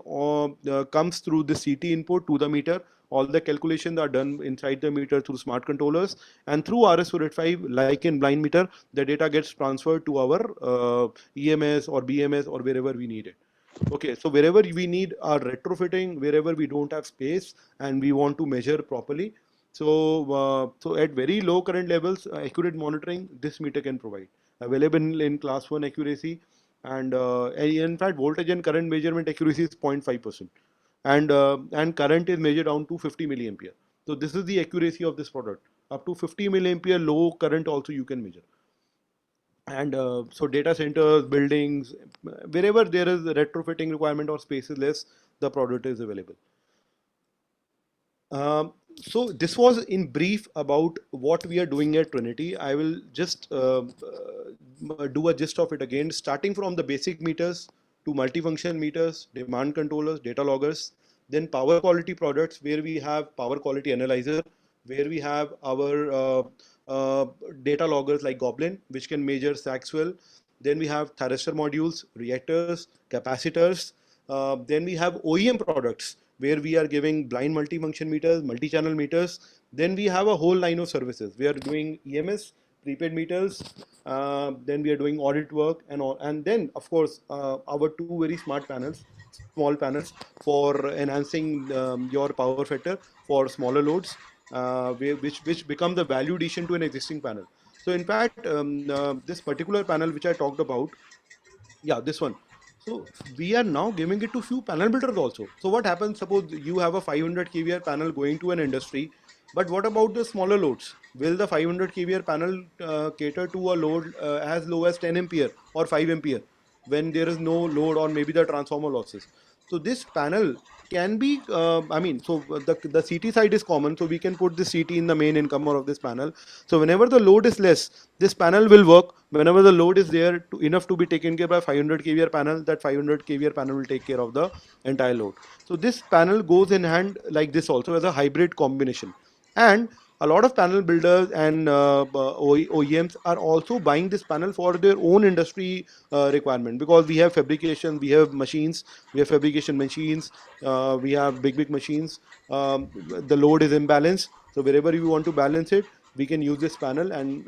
comes through the CT input to the meter. All the calculations are done inside the meter through smart controllers, and through RS485, like in blind meter, the data gets transferred to our EMS or BMS or wherever we need it. Okay, so wherever we need our retrofitting, wherever we don't have space and we want to measure properly, so at very low current levels, accurate monitoring this meter can provide. Available in class 1 accuracy, and in fact voltage and current measurement accuracy is 0.5%, and current is measured down to 50 milliampere. So this is the accuracy of this product. Up to 50 milliampere low current also you can measure. And so data centers, buildings, wherever there is a retrofitting requirement or space is less, the product is available. So this was in brief about what we are doing at Trinity. I will just do a gist of it again, starting from the basic meters to multifunction meters, demand controllers, data loggers, then power quality products where we have power quality analyzer, where we have our data loggers like Goblin, which can measure sag swell. Then we have thyristor modules, reactors, capacitors. Then we have OEM products where we are giving blind multifunction meters, multi-channel meters. Then we have a whole line of services. We are doing EMS, prepaid meters. Then we are doing audit work, and then of course our two very smart panels, small panels for enhancing your power factor for smaller loads, which become the value addition to an existing panel. So in fact, this particular panel which I talked about, yeah, this one. So we are now giving it to few panel builders also. So what happens? Suppose you have a 500 kVA panel going to an industry, but what about the smaller loads? Will the 500 kVA panel cater to a load as low as 10 ampere or 5 ampere when there is no load or maybe the transformer losses? So this panel can be, so the CT side is common, so we can put the CT in the main incomer of this panel. So whenever the load is less, this panel will work. Whenever the load is there enough to be taken care by 500 kVA panel, that 500 kVA panel will take care of the entire load. So this panel goes in hand like this also as a hybrid combination. And a lot of panel builders and OEMs are also buying this panel for their own industry requirement, because we have fabrication, we have machines, we have fabrication machines, we have big machines. The load is imbalanced, so wherever you want to balance it, we can use this panel and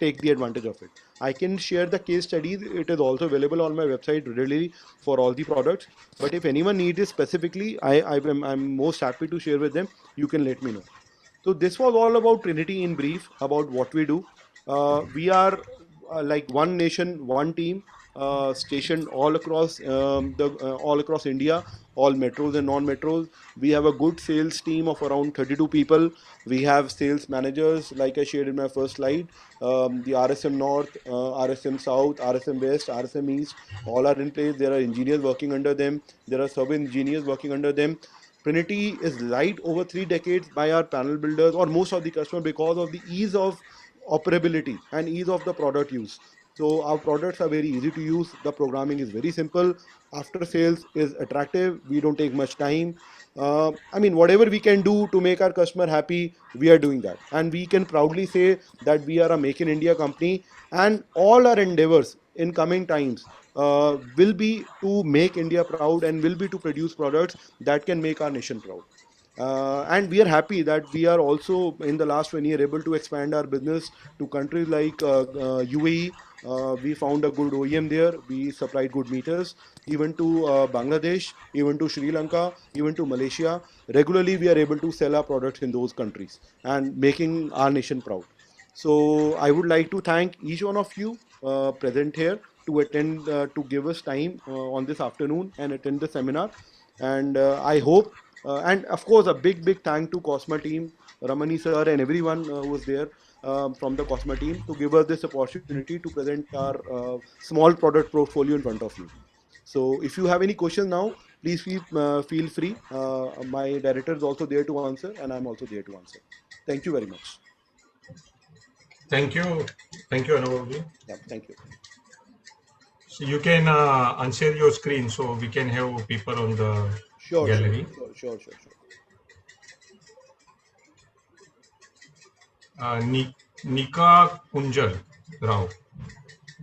take the advantage of it. I can share the case studies. It is also available on my website readily for all the products. But if anyone needs it specifically, I'm most happy to share with them. You can let me know. So this was all about Trinity in brief, about what we do. We are like one nation, one team, stationed all across India, all metros and non-metros. We have a good sales team of around 32 people. We have sales managers, like I shared in my first slide. The RSM North, RSM South, RSM West, RSM East, all are in place. There are engineers working under them. There are sub-engineers working under them. Trinity is liked over 3 decades by our panel builders or most of the customers because of the ease of operability and ease of the product use. So our products are very easy to use. The programming is very simple. After sales is attractive. We don't take much time. Whatever we can do to make our customer happy, we are doing that. And we can proudly say that we are a Make in India company, and all our endeavors in coming times will be to make India proud and will be to produce products that can make our nation proud. And we are happy that we are also in the last 1 year able to expand our business to countries like UAE. We found a good OEM there. We supplied good meters, even to Bangladesh, even to Sri Lanka, even to Malaysia. Regularly, we are able to sell our products in those countries and making our nation proud. So I would like to thank each one of you present here to attend, to give us time on this afternoon and attend the seminar. And I hope And of course, a big thank to Cosma team, Ramani sir, and everyone who was there from the Cosma team to give us this opportunity to present our small product portfolio in front of you. So if you have any questions now, please feel free. My director is also there to answer, and I'm also there to answer. Thank you very much. Thank you, Anubhav. Yeah, thank you. So you can unshare your screen so we can have people on the Sure. gallery. Sure. Nika Kunjal Rao.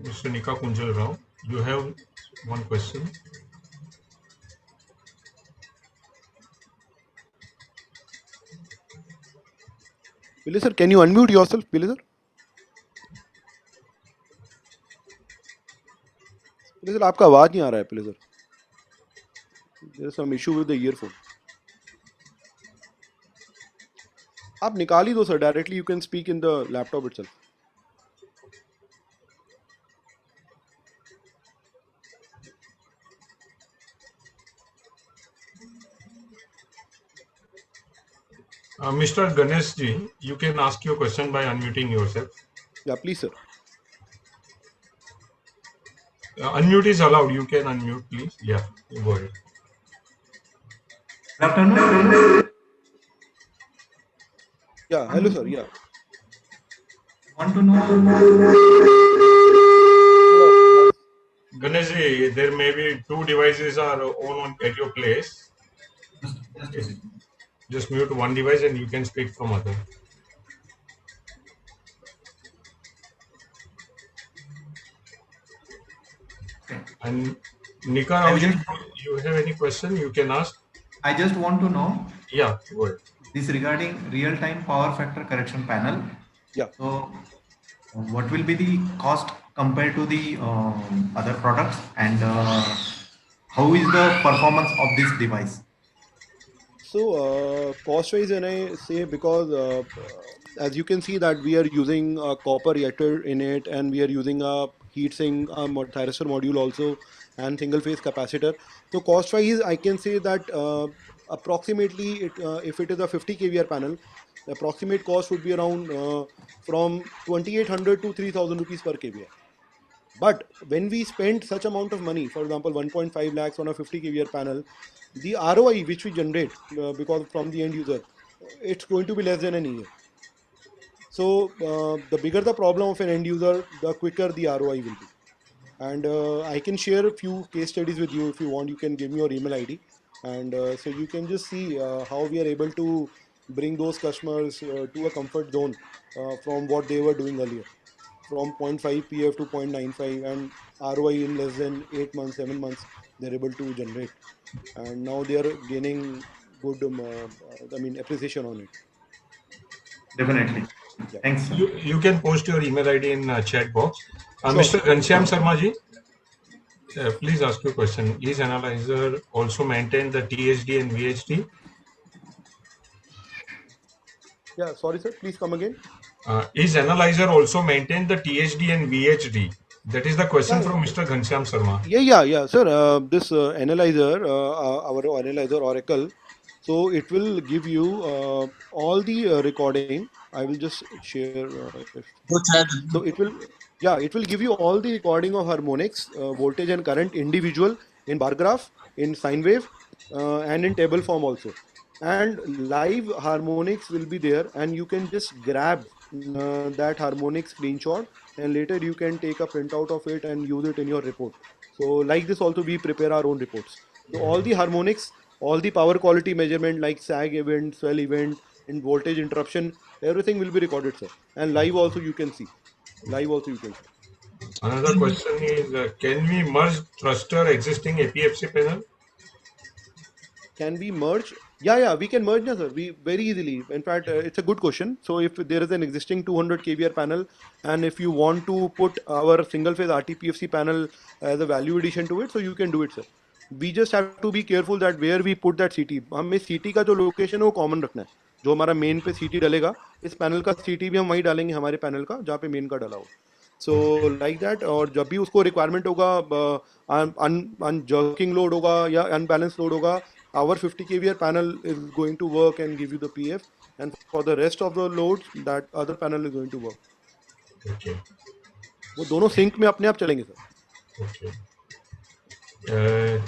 Mr. Nika Kunjal Rao, you have one question. Pillai sir, can you unmute yourself, Pillai sir? Pillai sir, आपका आवाज नहीं आ रहा है, Pillai sir. There is some issue with the earphone. आप निकाल ही दो sir. Directly you can speak in the laptop itself. Mr. Ganesh ji, you can ask your question by unmuting yourself. Yeah, please sir. Unmute is allowed. You can unmute, please. Yeah, go ahead. Good afternoon. Yeah, hello sir. Yeah. Want to know? Ganesh ji, there may be two devices are on at your place. Just mute one device and you can speak from other. And Nika, you have any question you can ask? I just want to know Yeah, go ahead. this regarding real-time power factor correction panel. Yeah. So, what will be the cost compared to the other products, and how is the performance of this device? So cost-wise, when I say, because as you can see that we are using a copper reactor in it, and we are using a heatsink thyristor module also, and single-phase capacitor. So cost-wise, I can say that approximately, if it is a 50 kVR panel, the approximate cost would be around from 2,800 to 3,000 rupees per kVR. But when we spend such amount of money, for example, 1.5 lakhs on a 50 kVR panel, the ROI which we generate because from the end user, it's going to be less than an year. So the bigger the problem of an end user, the quicker the ROI will be. And I can share a few case studies with you if you want. You can give me your email ID, and so you can just see how we are able to bring those customers to a comfort zone from what they were doing earlier, from 0.5 PF to 0.95, and ROI in less than 8 months, 7 months, they're able to generate. And now they are gaining good, appreciation on it. Definitely. Yeah. Thanks, sir. You can post your email ID in chat box. Sure. Mr. Ghanshyam Sharma ji, please ask your question. Is analyzer also maintain the THD and VHD? Yeah, sorry sir, please come again. Is analyzer also maintain the THD and VHD? That is the question Yeah. from Mr. Ghanshyam Sharma. Yeah, sir. This analyzer, our analyzer Oracle, so it will give you all the recording. I will just share. So it will give you all the recording of harmonics, voltage and current, individual, in bar graph, in sine wave, and in table form also. And live harmonics will be there, and you can just grab that harmonic screenshot, and later you can take a printout of it and use it in your report. So like this also we prepare our own reports. So all the harmonics, all the power quality measurement like sag event, swell event, in voltage interruption, everything will be recorded, sir. And live also you can see. Another question is, can we merge thruster existing APFC panel? Can we merge? Yeah, we can merge, sir. We very easily. In fact, it's a good question. So if there is an existing 200 kVR panel, and if you want to put our single phase RTPFC panel as a value addition to it, so you can do it, sir. We just have to be careful that where we put that CT. हमें CT का जो location है वो common रखना है. जो हमारा main पे CT डलेगा, इस पैनल का CT भी हम वही डालेंगे हमारे पैनल का जहाँ पे मेन का डला हो. So like that, और जब भी उसको रिक्वायरमेंट होगा, जर्किंग लोड होगा या अनबैलेंस लोड होगा, our 50 kVA panel is going to work and give you the PF, and for the rest of the loads that other panel is going to work. Okay. वो दोनों sync में अपने आप चलेंगे sir. Okay.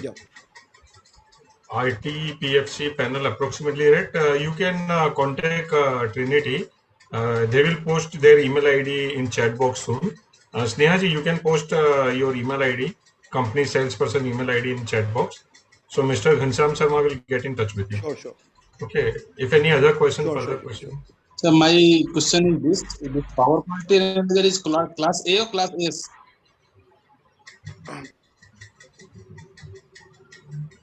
Yeah. RTPFC panel approximately, right? You can contact Trinity. They will post their email ID in chat box soon. Sneha ji, you can post your email ID, company salesperson email ID in chat box. So Mr. Ghanshyam Sharma will get in touch with you. Sure, sure. Okay. If any other question, Sure, further sure, question. sure. So my question is this power quality analyzer is class A or class S?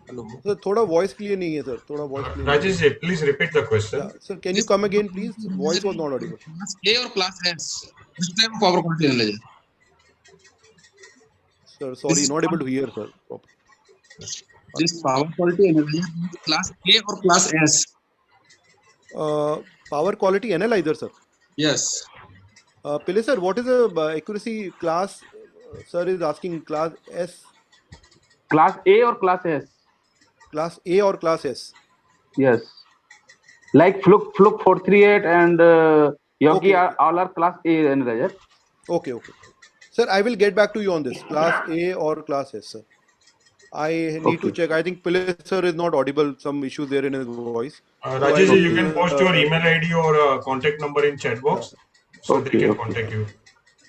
Hello. Sir, थोड़ा voice clear नहीं है sir. थोड़ा voice clear नहीं है. Rajesh ji, please repeat the question. Yeah, sir, can you come again, please? Voice was not audible. Class A or class S? Which type of power quality analyzer? Sir, sorry, not able to hear, sir. This power quality analyzer is class A or class S? Power quality analyzer, sir. Yes. Pillai sir, what is the accuracy class? Sir is asking class S, Class A or class S? class A or class S? Yes. Like Fluke 438 and Yogi Okay. all are class A analyzer. Okay, okay. Sir, I will get back to you on this. Class A or class S, sir. I need to Okay. check. I think Pillai sir is not audible. Some issue there in his voice. Rajesh ji, you can post your uh, email ID or contact number in chat box, so they Okay, can okay. contact you.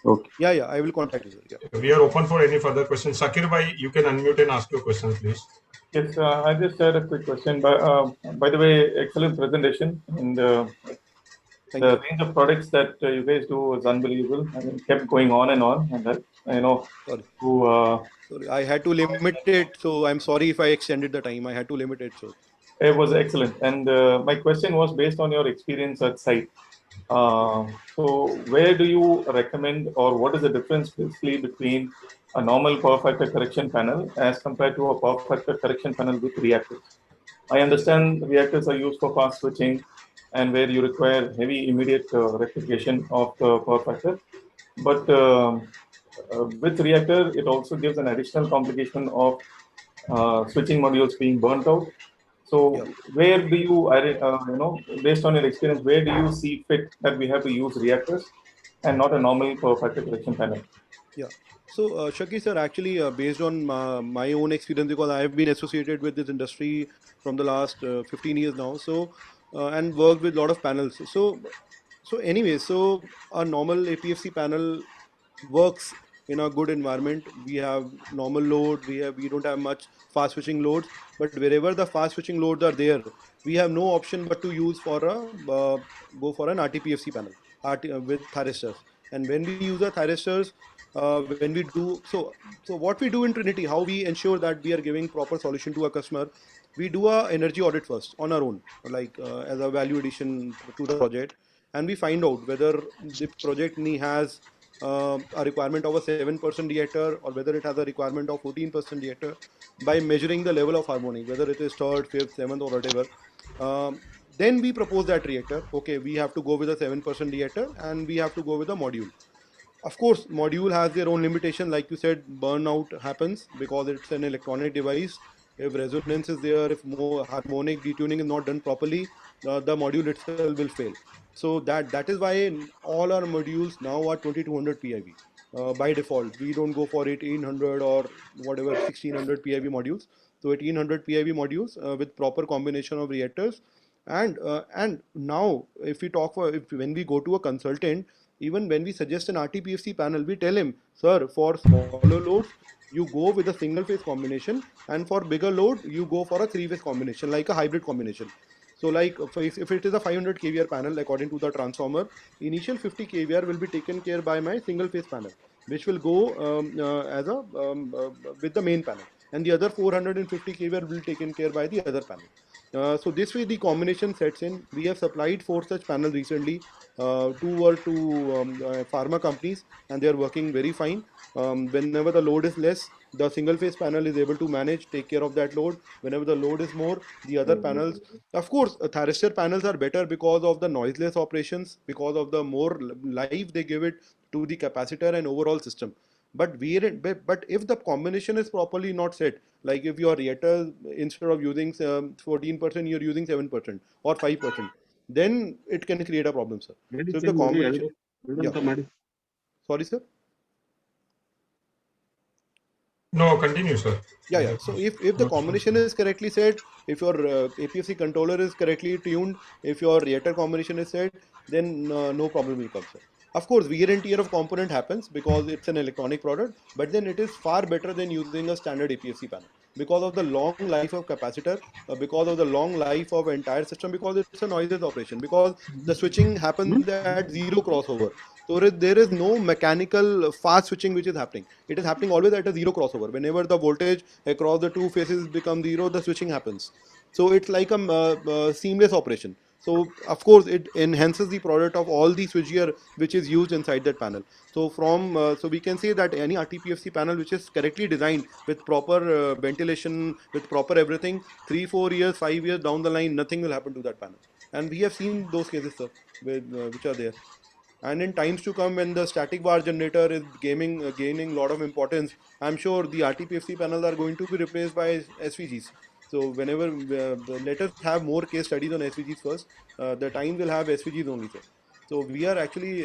Okay. Yeah, I will contact you, sir. Yeah. We are open for any further questions. Sakir bhai, you can unmute and ask your question, please. Yes, I just had a quick question. By the way, excellent presentation, and Thank the you. range of products that you guys do is unbelievable. I mean, kept going on, and that Sorry. to Sorry, I had to limit it, so I'm sorry if I extended the time. I had to limit it, so. it was excellent. And my question was based on your experience at site. So, where do you recommend, or what is the difference basically between a normal power factor correction panel as compared to a power factor correction panel with reactors? I understand reactors are used for fast switching and where you require heavy immediate rectification of the power factor. But with reactor, it also gives an additional complication of switching modules being burnt out. So Yeah. where do you, based on your experience, where do you see fit that we have to use reactors and not a normal power factor correction panel? Yeah. So, Shaki sir, actually, based on my own experience, because I have been associated with this industry from the last 15 years now, so and worked with a lot of panels. So anyway, so a normal APFC panel works in a good environment. We have normal load. We don't have much fast switching loads, but wherever the fast switching loads are there, we have no option but to use for a go for an RTPFC panel with thyristors. And when we use the thyristors, when we do so what we do in Trinity, how we ensure that we are giving proper solution to a customer, we do a energy audit first on our own, like as a value addition to the project, and we find out whether the project has a requirement of a 7% reactor or whether it has a requirement of 14% reactor by measuring the level of harmonic, whether it is third, fifth, seventh, or whatever. Then we propose that reactor. Okay, we have to go with a 7% reactor and we have to go with a module. Of course, module has their own limitation. Like you said, burnout happens because it's an electronic device. If resonance is there, if more harmonic detuning is not done properly, the module itself will fail. So that is why all our modules now are 2200 PIV. By default, we don't go for 1800 or whatever 1600 PIV modules. So 1800 PIV modules with proper combination of reactors. And now if we talk when we go to a consultant, even when we suggest an RTPFC panel, we tell him, sir, for smaller loads, you go with a single phase combination, and for bigger load, you go for a 3-phase combination, like a hybrid combination. So like if it is a 500 kVR panel, according to the transformer, initial 50 kVR will be taken care by my single phase panel, which will go with the main panel, and the other 450 kVR will be taken care by the other panel. So this way the combination sets in. We have supplied 4 such panels recently. 2 were to pharma companies, and they are working very fine. Whenever the load is less, the single phase panel is able to manage, take care of that load. Whenever the load is more, the other panels, of course, thyristor panels are better because of the noiseless operations, because of the more life they give it to the capacitor and overall system. But but if the combination is properly not set, like if your reactor instead of using 14%, you're using 7% or 5%, then it can create a problem, sir. So if the combination, yeah, sorry, sir. No, continue, sir. Yeah. So if the combination is correctly set, if your APFC controller is correctly tuned, if your reactor combination is set, then no problem will come, sir. Of course, wear and tear of component happens because it's an electronic product, but then it is far better than using a standard APFC panel because of the long life of capacitor, because of the long life of entire system, because it's a noiseless operation, because the switching happens at zero crossover. So there is no mechanical fast switching which is happening. It is happening always at a zero crossover. Whenever the voltage across the two phases become zero, the switching happens. So it's like a seamless operation. So of course it enhances the product of all the switchgear which is used inside that panel. So so we can say that any RTPFC panel which is correctly designed with proper ventilation, with proper everything, 3-4 years, 5 years down the line, nothing will happen to that panel. And we have seen those cases, sir, which are there. And in times to come, when the static var generator is gaining a lot of importance, I'm sure the RTPFC panels are going to be replaced by SVGs. So whenever let us have more case studies on SVGs first, the time will have SVGs only, sir. So we are actually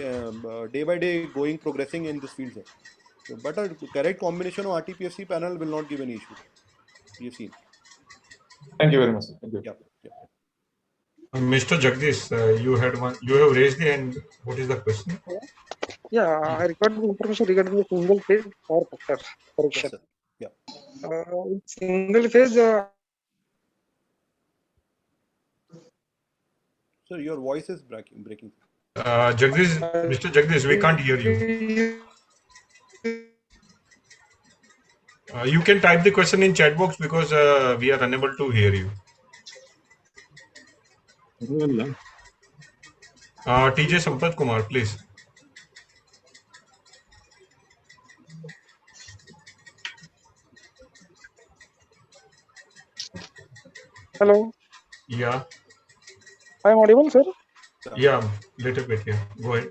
day by day progressing in this field, sir. So, but a correct combination of RTPFC panel will not give any issue. We have seen. Thank you very much. Sir. Thank you. Yeah. Mr. Jagdish, you have raised the hand. What is the question? Yeah, I required the information regarding the single phase power factor correction. Yes, sir. Yeah. Single phase. Sir, your voice is breaking. Mr. Jagdish, we can't hear you. You can type the question in chat box because we are unable to hear you. TJ Sampath Kumar, please. Hello. Yeah. I am audible, sir? Yeah, little bit. Yeah. Go ahead.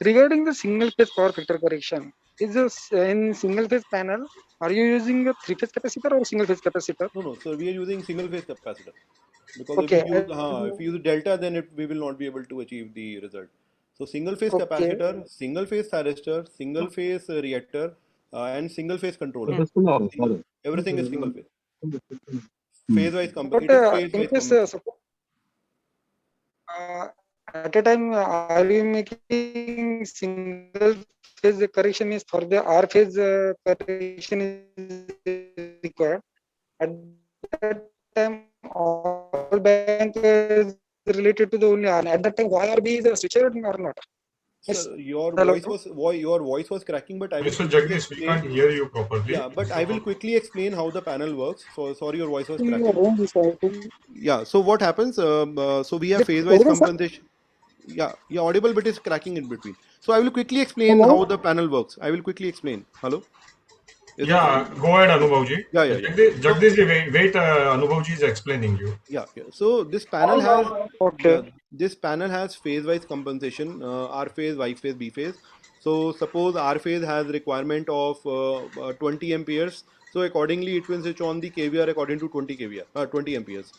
Regarding the single phase power factor correction, is this in single phase panel? Are you using a 3-phase capacitor or single phase capacitor? No. So we are using single phase capacitor. Because Okay. if you use delta, then we will not be able to achieve the result. So single phase capacitor, single phase thyristor, single phase reactor, and single phase controller. Everything is single phase. Phase wise at a time, are you making single phase correction is for the R phase correction is required? At that time, all bank is related to the only R. At that time, Y or B is a switcher or not? Sir, your voice was cracking, but I will. Mr. Jagdish, we can't hear you properly. Yeah, but I will quickly explain how the panel works. So sorry, your voice was cracking. Yeah. So what happens? So we have phase-wise compensation. Yeah, audible, but it's cracking in between. So I will quickly explain how the panel works. I will quickly explain. Hello. Yeah, go ahead, Anubhavji. Yeah. Jagdish, wait, Anubhavji is explaining you. Yeah. So this panel has phase-wise compensation, R phase, Y phase, B phase. So suppose R phase has requirement of 20 amperes. So accordingly, it will switch on the KVR according to 20 amperes.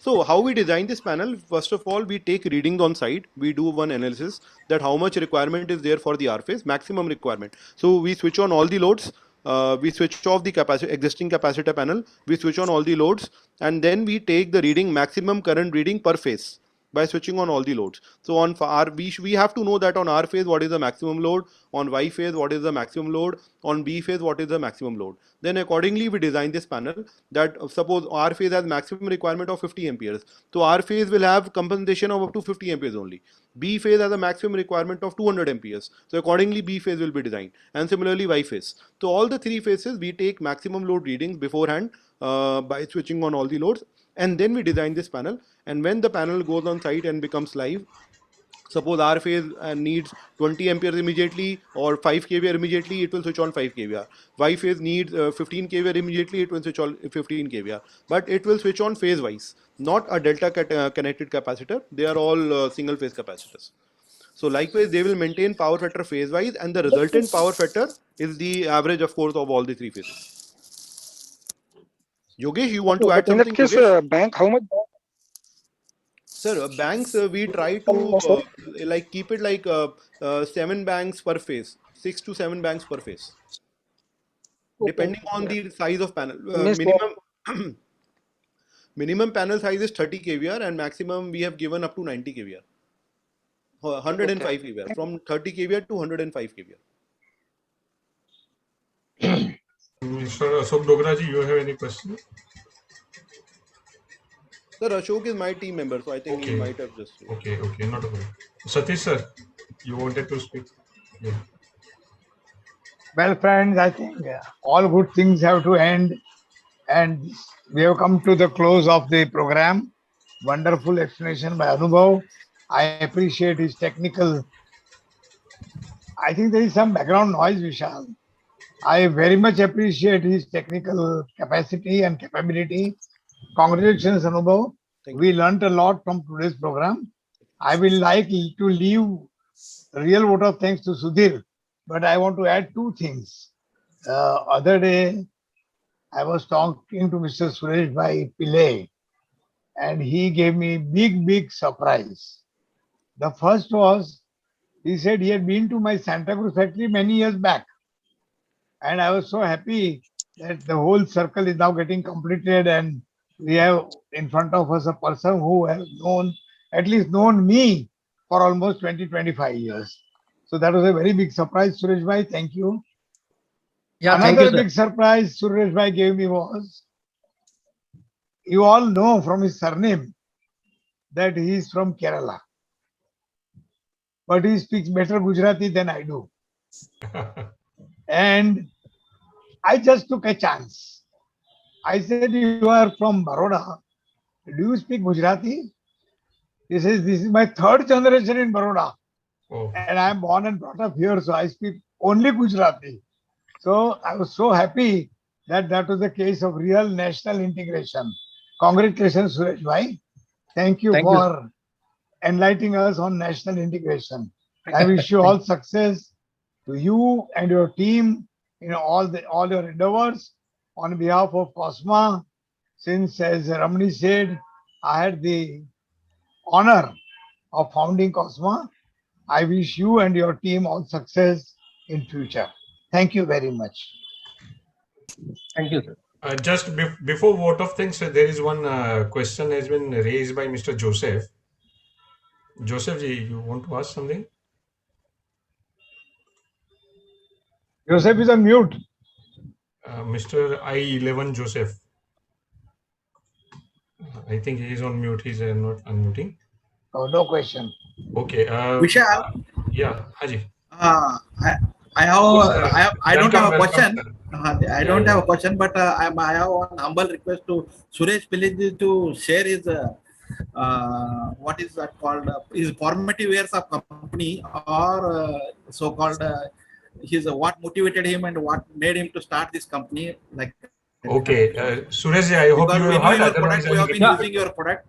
So how we design this panel? First of all, we take readings on site. We do one analysis that how much requirement is there for the R phase, maximum requirement. So we switch on all the loads. We switch off the existing capacitor panel. We switch on all the loads, and then we take the reading, maximum current reading per phase, by switching on all the loads. So on R, we have to know that on R phase what is the maximum load, on Y phase what is the maximum load, on B phase what is the maximum load. Then accordingly we design this panel that suppose R phase has maximum requirement of 50 amperes. So R phase will have compensation of up to 50 amperes only. B phase has a maximum requirement of 200 amperes. So accordingly B phase will be designed, and similarly Y phase. So all the three phases we take maximum load readings beforehand by switching on all the loads, and then we design this panel. And when the panel goes on site and becomes live, suppose R phase needs 20 amperes immediately or 5 kVR immediately, it will switch on 5 kVR. Y phase needs 15 kVR immediately, it will switch on 15 kVR. But it will switch on phase wise, not a delta connected capacitor. They are all single phase capacitors. So likewise, they will maintain power factor phase wise, and the resultant power factor is the average, of course, of all the three phases. Yogesh, you want to add in that something? case, Yogesh? bank, how much? Sir, banks, we try to like keep it like 7 banks per phase, 6 to 7 banks per phase, depending on the size of panel. Means Minimum panel size is 30 kVR, and maximum we have given up to 90 kVR, 105 kVR, from 30 kVR to 105 kVR. Mr. Ashok Dogra ji, you have any question? Sir, Ashok is my team member, so I think he Okay. might have just. Okay, not a problem. Satish sir, you wanted to speak? Yeah. Well, friends, I think all good things have to end, and we have come to the close of the program. Wonderful explanation by Anubhav. I appreciate his technical. I think there is some background noise, Vishal. I very much appreciate his technical capacity and capability. Congratulations, Anubhav. We learnt a lot from today's program. I will like to leave real vote of thanks to Sudhir, but I want to add two things. Other day, I was talking to Mr. Suresh Bhai Pillai, and he gave me big surprise. The first was, he said he had been to my Santa Cruz factory many years back. And I was so happy that the whole circle is now getting completed, and we have in front of us a person who has at least known me for almost 20-25 years. So that was a very big surprise, Suresh Bhai. Thank you. Yeah, thank you, Another sir. big surprise Suresh Bhai gave me was, you all know from his surname that he is from Kerala. But he speaks better Gujarati than I do. And I just took a chance. I said, you are from Baroda. Do you speak Gujarati? He says, this is my third generation in Baroda. Oh. And I am born and brought up here, so I speak only Gujarati. So I was so happy that that was the case of real national integration. Congratulations, Suresh Bhai. Thank you for enlightening us on national integration. I wish you all success to you and your team in all your endeavors. On behalf of Cosma, since as Ramani said, I had the honor of founding Cosma. I wish you and your team all success in future. Thank you very much. Thank you, sir. Just before vote of thanks, there is one question has been raised by Mr. Joseph. Joseph ji, you want to ask something? Joseph is on mute. Mr. I11 Joseph. I think he is on mute. He's not unmuting. Oh, no question. Okay. Vishal. Yeah, Haji. I don't have a question. I don't have a question, but I have one humble request to Suresh Pillai to share his what is that called? His formative years of company, or so-called his what motivated him and what made him to start this company. Like. Okay, Suresh ji, I hope you have heard. Otherwise, we have been using your product.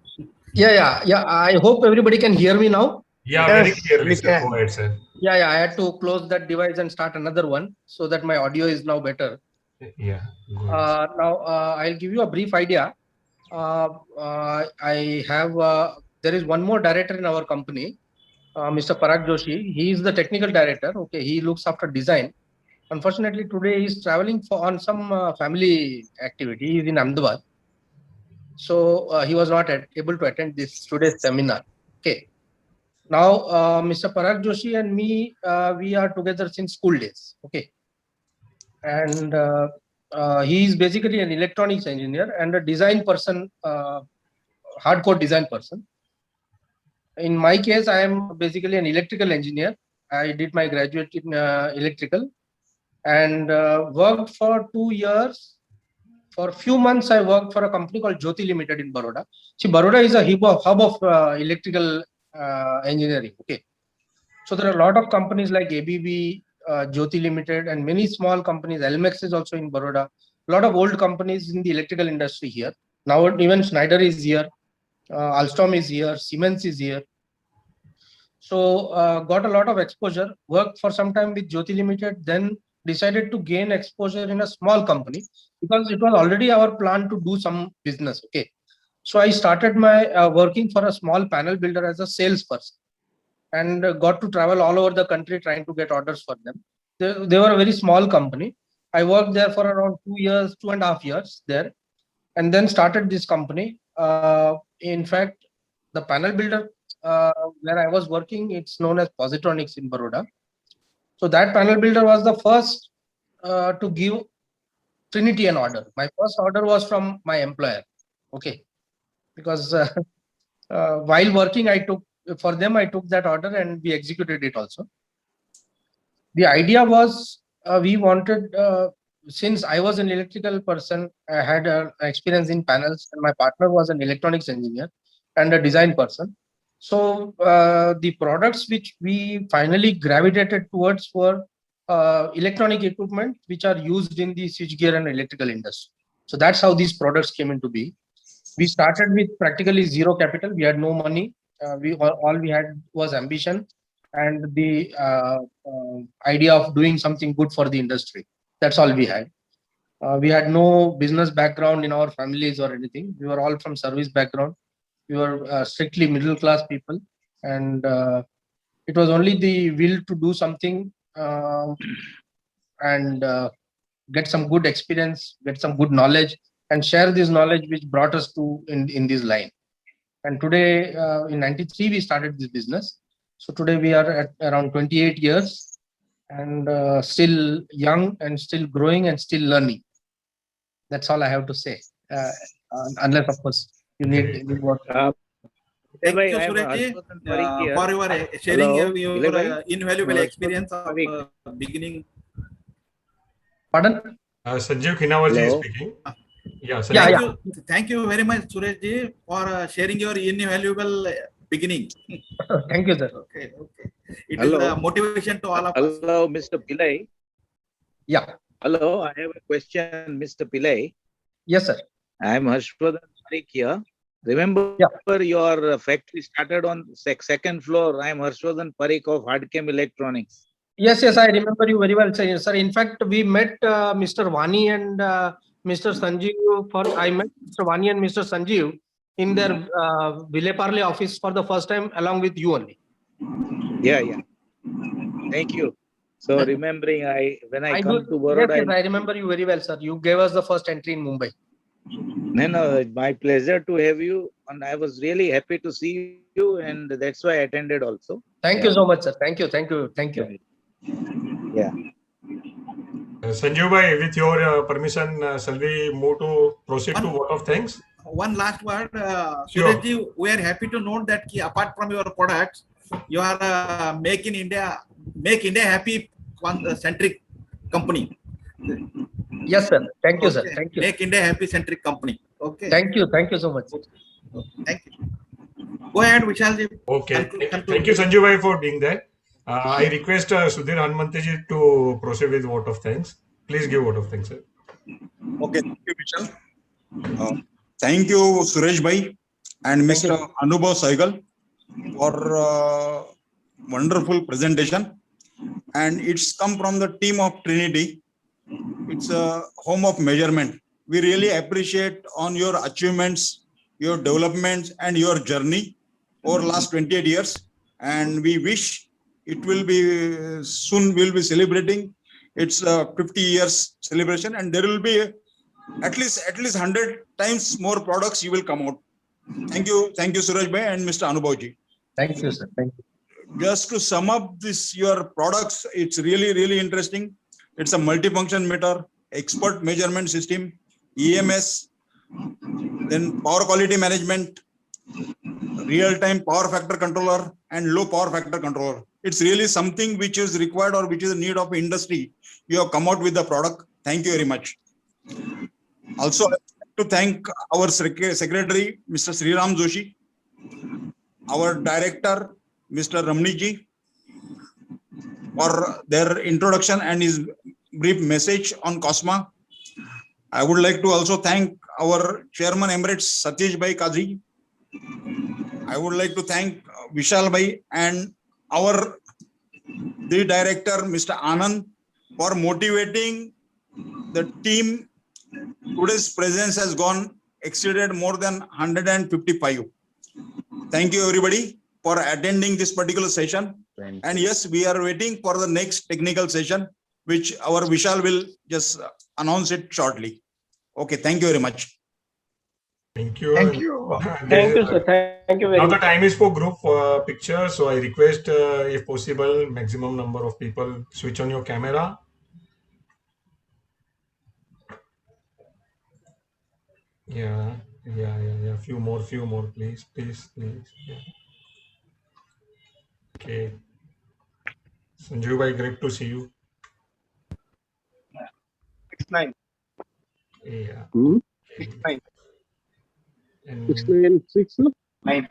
Yeah. I hope everybody can hear me now. Yeah, very clearly, sir. Go ahead, sir. Yeah. I had to close that device and start another one so that my audio is now better. Yeah. Now I'll give you a brief idea. I have there is one more director in our company, Mr. Parag Joshi. He is the technical director. Okay, he looks after design. Unfortunately, today he is traveling on some family activity. He is in Ahmedabad, so he was not able to attend today's seminar. Okay. Now, Mr. Parag Joshi and me, we are together since school days. Okay, and he is basically an electronics engineer and a design person, hardcore design person. In my case, I am basically an electrical engineer. I did my graduate in electrical and worked for 2 years. For a few months, I worked for a company called Jyoti Limited in Baroda. See, Baroda is a hub of electrical engineering. Okay, so there are a lot of companies like ABB, Jyoti Limited, and many small companies. Elmex is also in Baroda. A lot of old companies in the electrical industry here. Now even Schneider is here, Alstom is here, Siemens is here. So got a lot of exposure, worked for some time with Jyoti Limited, then decided to gain exposure in a small company because it was already our plan to do some business. Okay. So I started my working for a small panel builder as a salesperson and got to travel all over the country trying to get orders for them. They were a very small company. I worked there for around 2 years, 2.5 years there, and then started this company. In fact, the panel builder where I was working, it's known as Positronics in Baroda. So that panel builder was the first to give Trinity an order. My first order was from my employer. Okay, because while working, I took that order and we executed it also. The idea was we wanted, since I was an electrical person, I had an experience in panels, and my partner was an electronics engineer and a design person. So the products which we finally gravitated towards were electronic equipment which are used in the switchgear and electrical industry. So that's how these products came into being. We started with practically zero capital. We had no money. All we had was ambition and the idea of doing something good for the industry. That's all we had. We had no business background in our families or anything. We were all from service background. We were strictly middle class people, and it was only the will to do something and get some good experience, get some good knowledge, and share this knowledge which brought us to in this line. And today, in '93, we started this business. So today we are at around 28 years and still young and still growing and still learning. That's all I have to say. Unless, of course, you need more. Thank you, Surajji, for your sharing your invaluable experience of beginning. Pardon? Sanjeev Khinawarji is speaking. Yeah, Thank you very much, Surajji, for sharing your invaluable beginning. Thank you, sir. Okay. It is a motivation to all of us. Hello, Mr. Pillai. Yeah. Hello, I have a question, Mr. Pillai. Yes, sir. I am Harshvardhan Parikh here. Remember your factory started on second floor. I am Harshvardhan Parikh of Hardchem Electronics. Yes, I remember you very well, sir. In fact, we met Mr. Vani and Mr. Sanjeev. I met Mr. Vani and Mr. Sanjeev in their Vileparle office for the first time, along with you only. Yeah. Thank you. So remembering, when I come to Baroda, yes, I remember you very well, sir. You gave us the first entry in Mumbai. No, my pleasure to have you, and I was really happy to see you, and that's why I attended also. Thank you so much, sir. Thank you. Yeah. Sanjeev bhai, with your permission, shall we move to proceed to vote of thanks? One last word, Surajji, we are happy to note that apart from your products, you are Make India Happy centric company. Yes, sir. Thank you, sir. Thank you. Make India Happy centric company. Okay. Thank you so much. Thank you. Go ahead, Vishalji. Okay. Thank you, Sanjeev bhai, for being there. I request Sudhir Hanumanteji to proceed with vote of thanks. Please give vote of thanks, sir. Okay, thank you, Vishal. Thank you, Suresh bhai and Mr. Anubhav Saigal for wonderful presentation. And it's come from the team of Trinity. It's a home of measurement. We really appreciate on your achievements, your developments, and your journey over last 28 years. And we wish it will be soon. We'll be celebrating its 50 years celebration, and there will be at least 100 times more products you will come out. Thank you, Suraj bhai and Mr. Anubhavji. Thank you, sir. Thank you. Just to sum up your products, it's really interesting. It's a multifunction meter, expert measurement system, EMS, then power quality management, real-time power factor controller, and low power factor controller. It's really something which is required or which is a need of industry. You have come out with the product. Thank you very much. Also, I'd like to thank our secretary, Mr. Sriram Joshi, our director, Mr. Ramniji, for their introduction and his brief message on COSMA. I would like to also thank our chairman emeritus, Satish Bhai Kazi. I would like to thank Vishal Bhai and our the director, Mr. Anand, for motivating the team. Today's presence has exceeded more than 155. Thank you, everybody, for attending this particular session. And yes, we are waiting for the next technical session, which our Vishal will just announce it shortly. Okay, thank you very much. Thank you. Thank you. Thank you, sir. Thank you very Now the much. time is for group picture. So I request, if possible, maximum number of people switch on your camera. Yeah. Few more, please. Yeah. Okay. Sanjeev bhai, great to see you. 6-9. Yeah. 6-9. And 6-9. 6-9.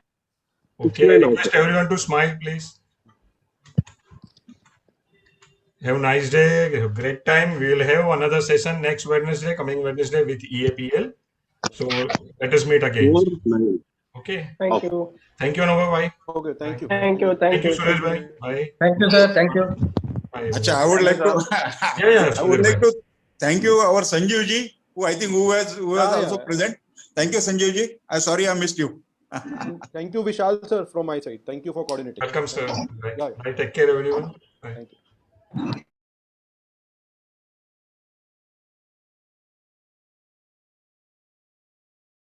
okay, I request everyone to smile, please. Have a nice day. Have a great time. We will have another session next Wednesday, coming Wednesday with EAPL. So let us meet again. 4-9. Okay. Thank you. Thank you, Anubhav bhai. Okay, thank you. Thank you. Thank you, Suresh bhai. Bye. Thank you, sir. Thank you. Bye. Acha, I would like to Yeah, I would Suresh like bhai. to thank you, our Sanjeev ji, who I think who was also present. Thank you, Sanjeev ji. I'm sorry I missed you. Thank you, Vishal sir, from my side. Thank you for coordinating. Welcome, sir. Yeah. Bye. Take care, everyone. Bye. Thank you.